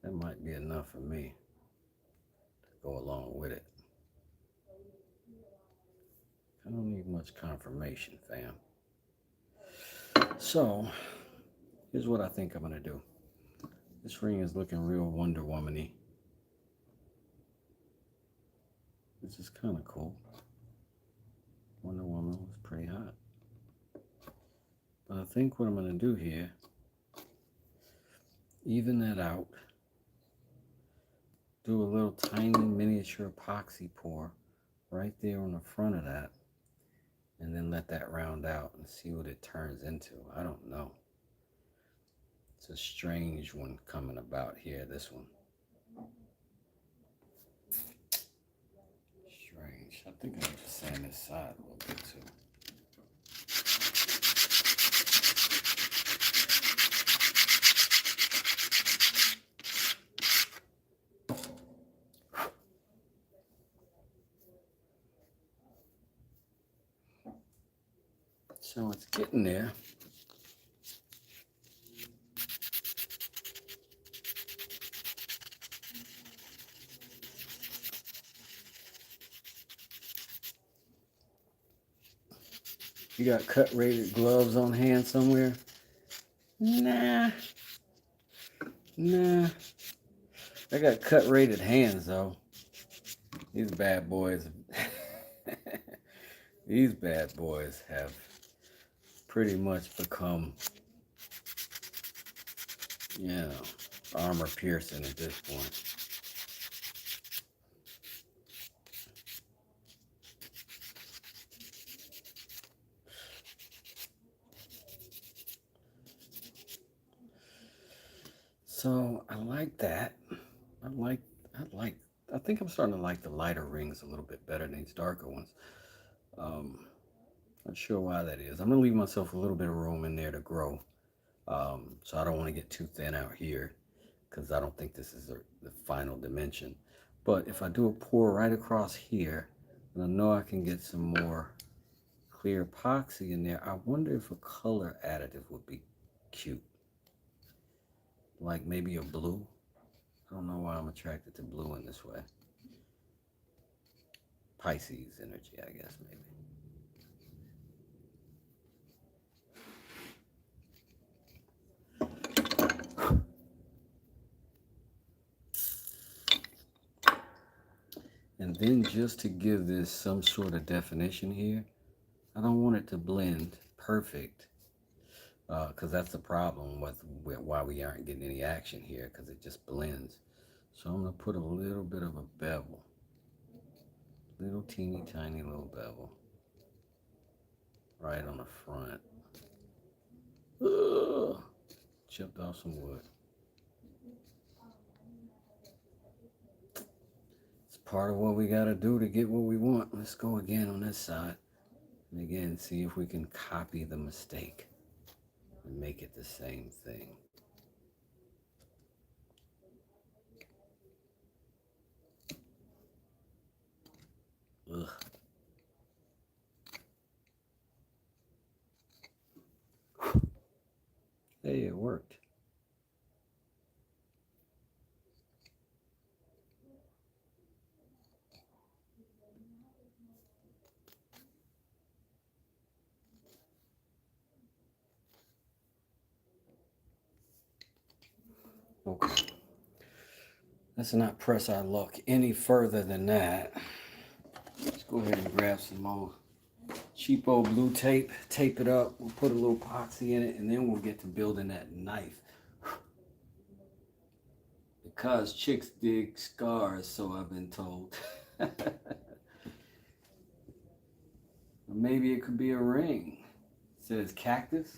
that might be enough for me to go along with it. I don't need much confirmation, fam. So, here's what I think I'm going to do. This ring is looking real Wonder Woman-y. This is kind of cool. Wonder Woman was pretty hot. But I think what I'm going to do here, even that out, do a little tiny miniature epoxy pour right there on the front of that, and then let that round out and see what it turns into. I don't know. It's a strange one coming about here, this one. Strange. I think I need to sand this side a little bit too. So it's getting there. You got cut rated gloves on hand somewhere? Nah. I got cut rated hands though. These bad boys. These bad boys have pretty much become, armor piercing at this point. So I like that. I think I'm starting to like the lighter rings a little bit better than these darker ones. Not sure why that is. I'm gonna leave myself a little bit of room in there to grow. So I don't want to get too thin out here because I don't think this is the final dimension. But if I do a pour right across here, and I know I can get some more clear epoxy in there, I wonder if a color additive would be cute. Like maybe a blue. I don't know why I'm attracted to blue in this way. Pisces energy, I guess, maybe. And then just to give this some sort of definition here, I don't want it to blend perfect, because that's the problem with why we aren't getting any action here, because it just blends. So I'm going to put a little bit of a bevel. Little teeny tiny little bevel. Right on the front. Ugh. Chipped off some wood. Part of what we got to do to get what we want. Let's go again on this side. And again, see if we can copy the mistake and make it the same thing. Ugh. Hey, it worked. Okay. Let's not press our luck any further than that. Let's go ahead and grab some more cheapo blue tape, tape it up, we'll put a little epoxy in it, and then we'll get to building that knife. Because chicks dig scars, so I've been told. Or maybe it could be a ring. It says cactus.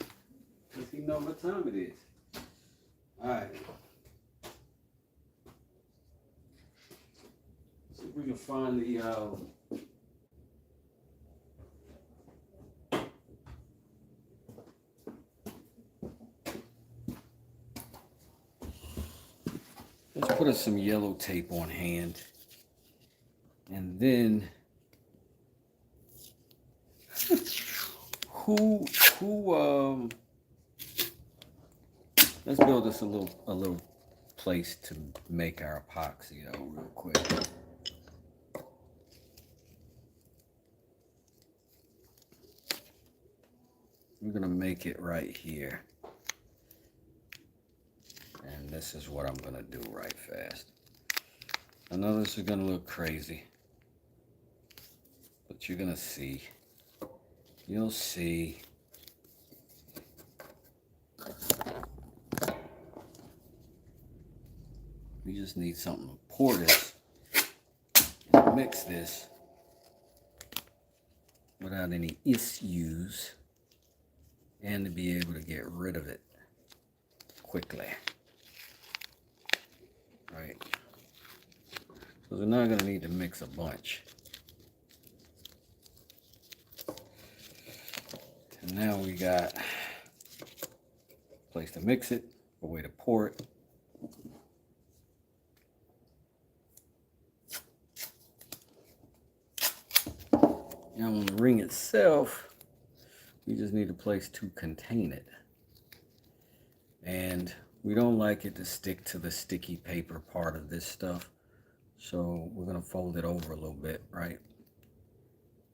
Does he know what time it is? Alright. See if we can find the let's put some yellow tape on hand. And then let's build us a little place to make our epoxy though real quick. We're gonna make it right here. And this is what I'm gonna do right fast. I know this is gonna look crazy, but you're gonna see. You'll see. We just need something to pour this and mix this without any issues and to be able to get rid of it quickly. Right. So we're not going to need to mix a bunch. And now we got a place to mix it, a way to pour it. Now on the ring itself, we just need a place to contain it. And we don't like it to stick to the sticky paper part of this stuff. So we're going to fold it over a little bit, right?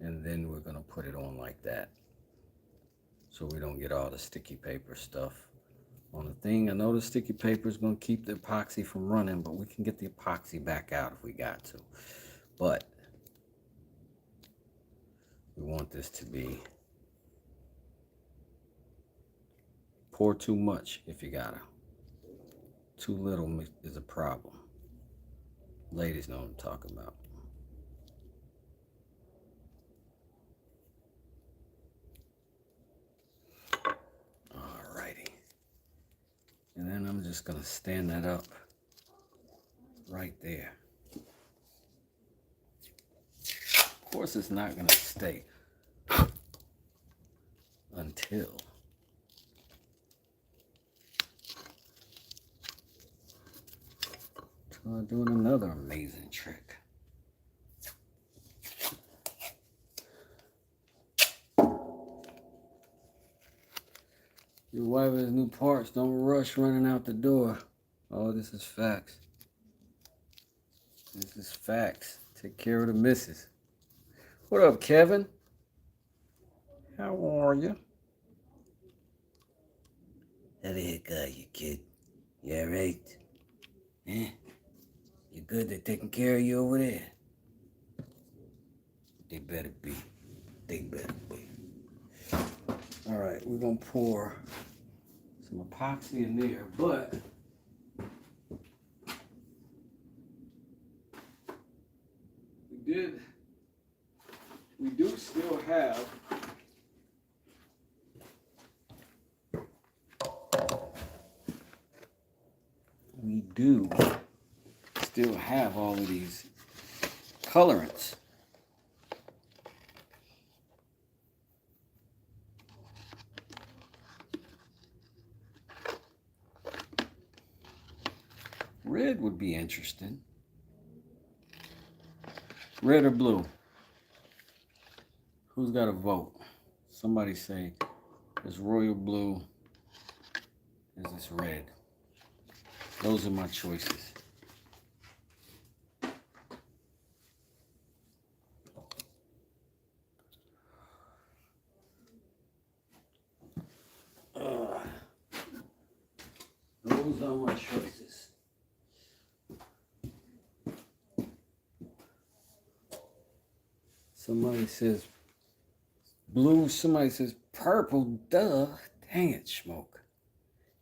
And then we're going to put it on like that. So we don't get all the sticky paper stuff on the thing. I know the sticky paper is going to keep the epoxy from running, but we can get the epoxy back out if we got to. But we want this to be, pour too much if you gotta. Too little is a problem. Ladies know what I'm talking about. Alrighty. And then I'm just gonna stand that up right there. Of course it's not gonna stay until I'm doing another amazing trick. Your wife has new parts. Don't rush running out the door. Oh, this is facts. This is facts. Take care of the missus. What up, Kevin? How are you? How the heck are you, kid? You alright? Eh? You good? They taking care of you over there? They better be. They better be. Alright, we're gonna pour some epoxy in there, but we do still have all of these colorants. Red would be interesting. Red or blue? Who's got a vote? Somebody say, is royal blue? Is this red? Those are my choices. Those are my choices. Somebody says blue, somebody says purple, duh. Dang it, Smoke.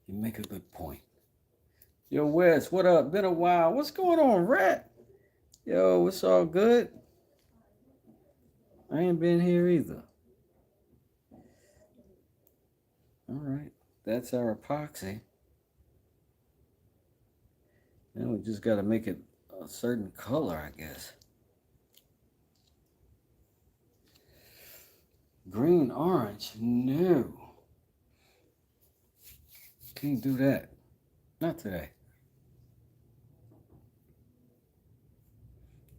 You make a good point. Yo, Wes, what up? Been a while. What's going on, Rat? Yo, it's all good. I ain't been here either. All right. That's our epoxy. Now we just got to make it a certain color, I guess. Green, orange. No. Can't do that. Not today.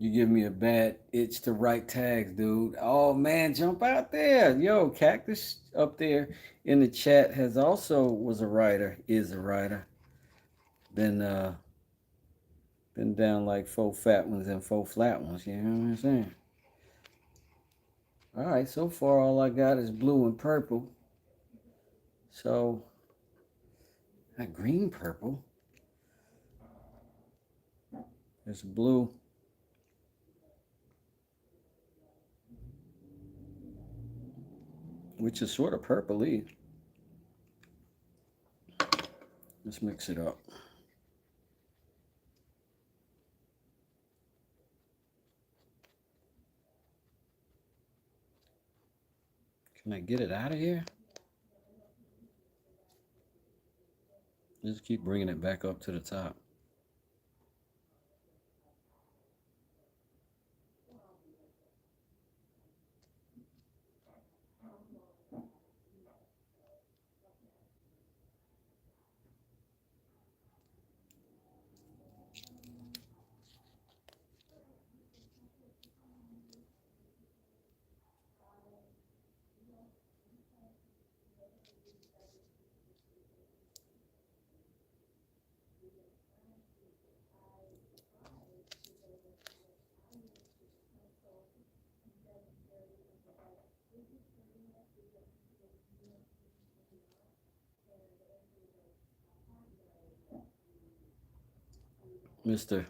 You give me a bad itch to write tags, dude. Oh man, jump out there. Yo, Cactus up there in the chat has also was a writer, is a writer. Been down like 4 fat ones and 4 flat ones, you know what I'm saying? Alright, so far all I got is blue and purple. So that green purple. There's blue. Which is sort of purpley. Let's mix it up. Can I get it out of here? Just keep bringing it back up to the top. Mister,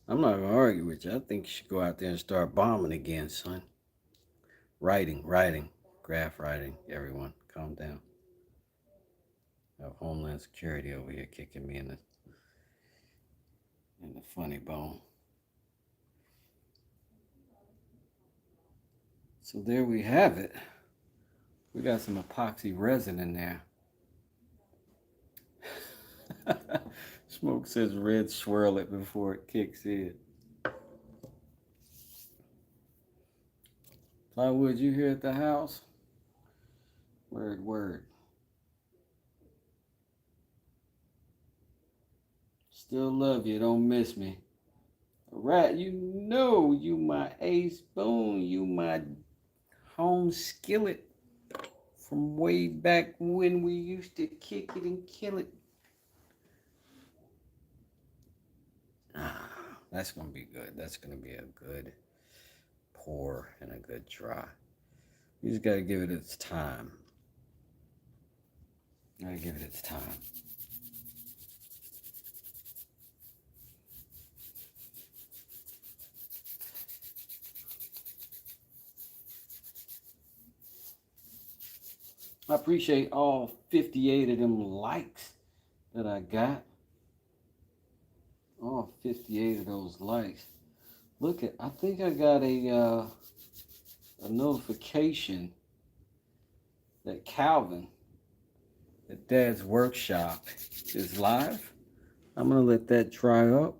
I'm not going to argue with you. I think you should go out there and start bombing again, son. Writing. Graph writing, everyone. Calm down. I have Homeland Security over here kicking me in the funny bone. So there we have it. We got some epoxy resin in there. Smoke says red, swirl it before it kicks in. Plywood, you here at the house? Word. Still love you, don't miss me. Rat, you know you my ace spoon, you my home skillet from way back when we used to kick it and kill it. That's gonna be good. That's gonna be a good pour and a good dry. You just gotta give it its time. Gotta give it its time. I appreciate all 58 of them likes that I got. All 58 of those likes. Look at, I think I got a notification that Calvin at Dad's Workshop is live. I'm gonna let that dry up.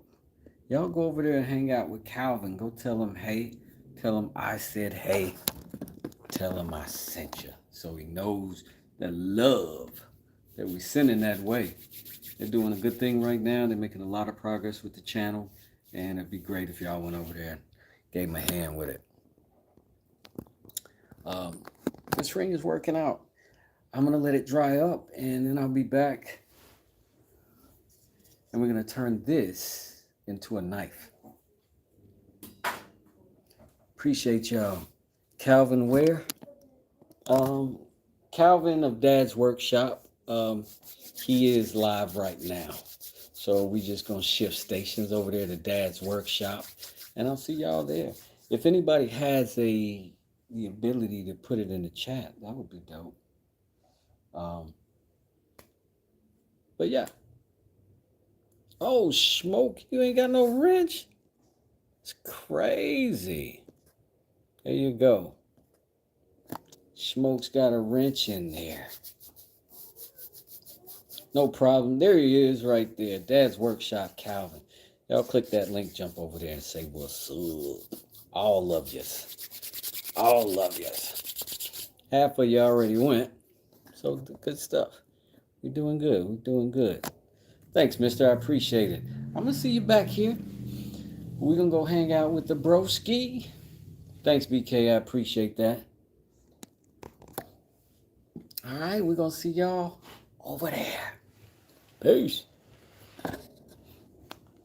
Y'all go over there and hang out with Calvin. Go tell him hey. Tell him I said hey. Tell him I sent you, so he knows the love that we're sending that way. They're doing a good thing right now. They're making a lot of progress with the channel, and it'd be great if y'all went over there and gave them a hand with it. This ring is working out. I'm gonna let it dry up, and then I'll be back, and we're gonna turn this into a knife. Appreciate y'all. Calvin where? Calvin of Dad's Workshop. He is live right now. So we just gonna shift stations over there to Dad's Workshop, and I'll see y'all there. If anybody has the ability to put it in the chat, that would be dope. But yeah. Oh, Smoke, you ain't got no wrench? It's crazy. There you go. Smoke's got a wrench in there. No problem. There he is right there. Dad's Workshop Calvin. Y'all click that link, jump over there and say what's up. All love yous. All love yous. Half of you already went. So good stuff. We're doing good. We're doing good. Thanks, mister. I appreciate it. I'm going to see you back here. We're going to go hang out with the broski. Thanks, BK. I appreciate that. All right. We're going to see y'all over there. Peace.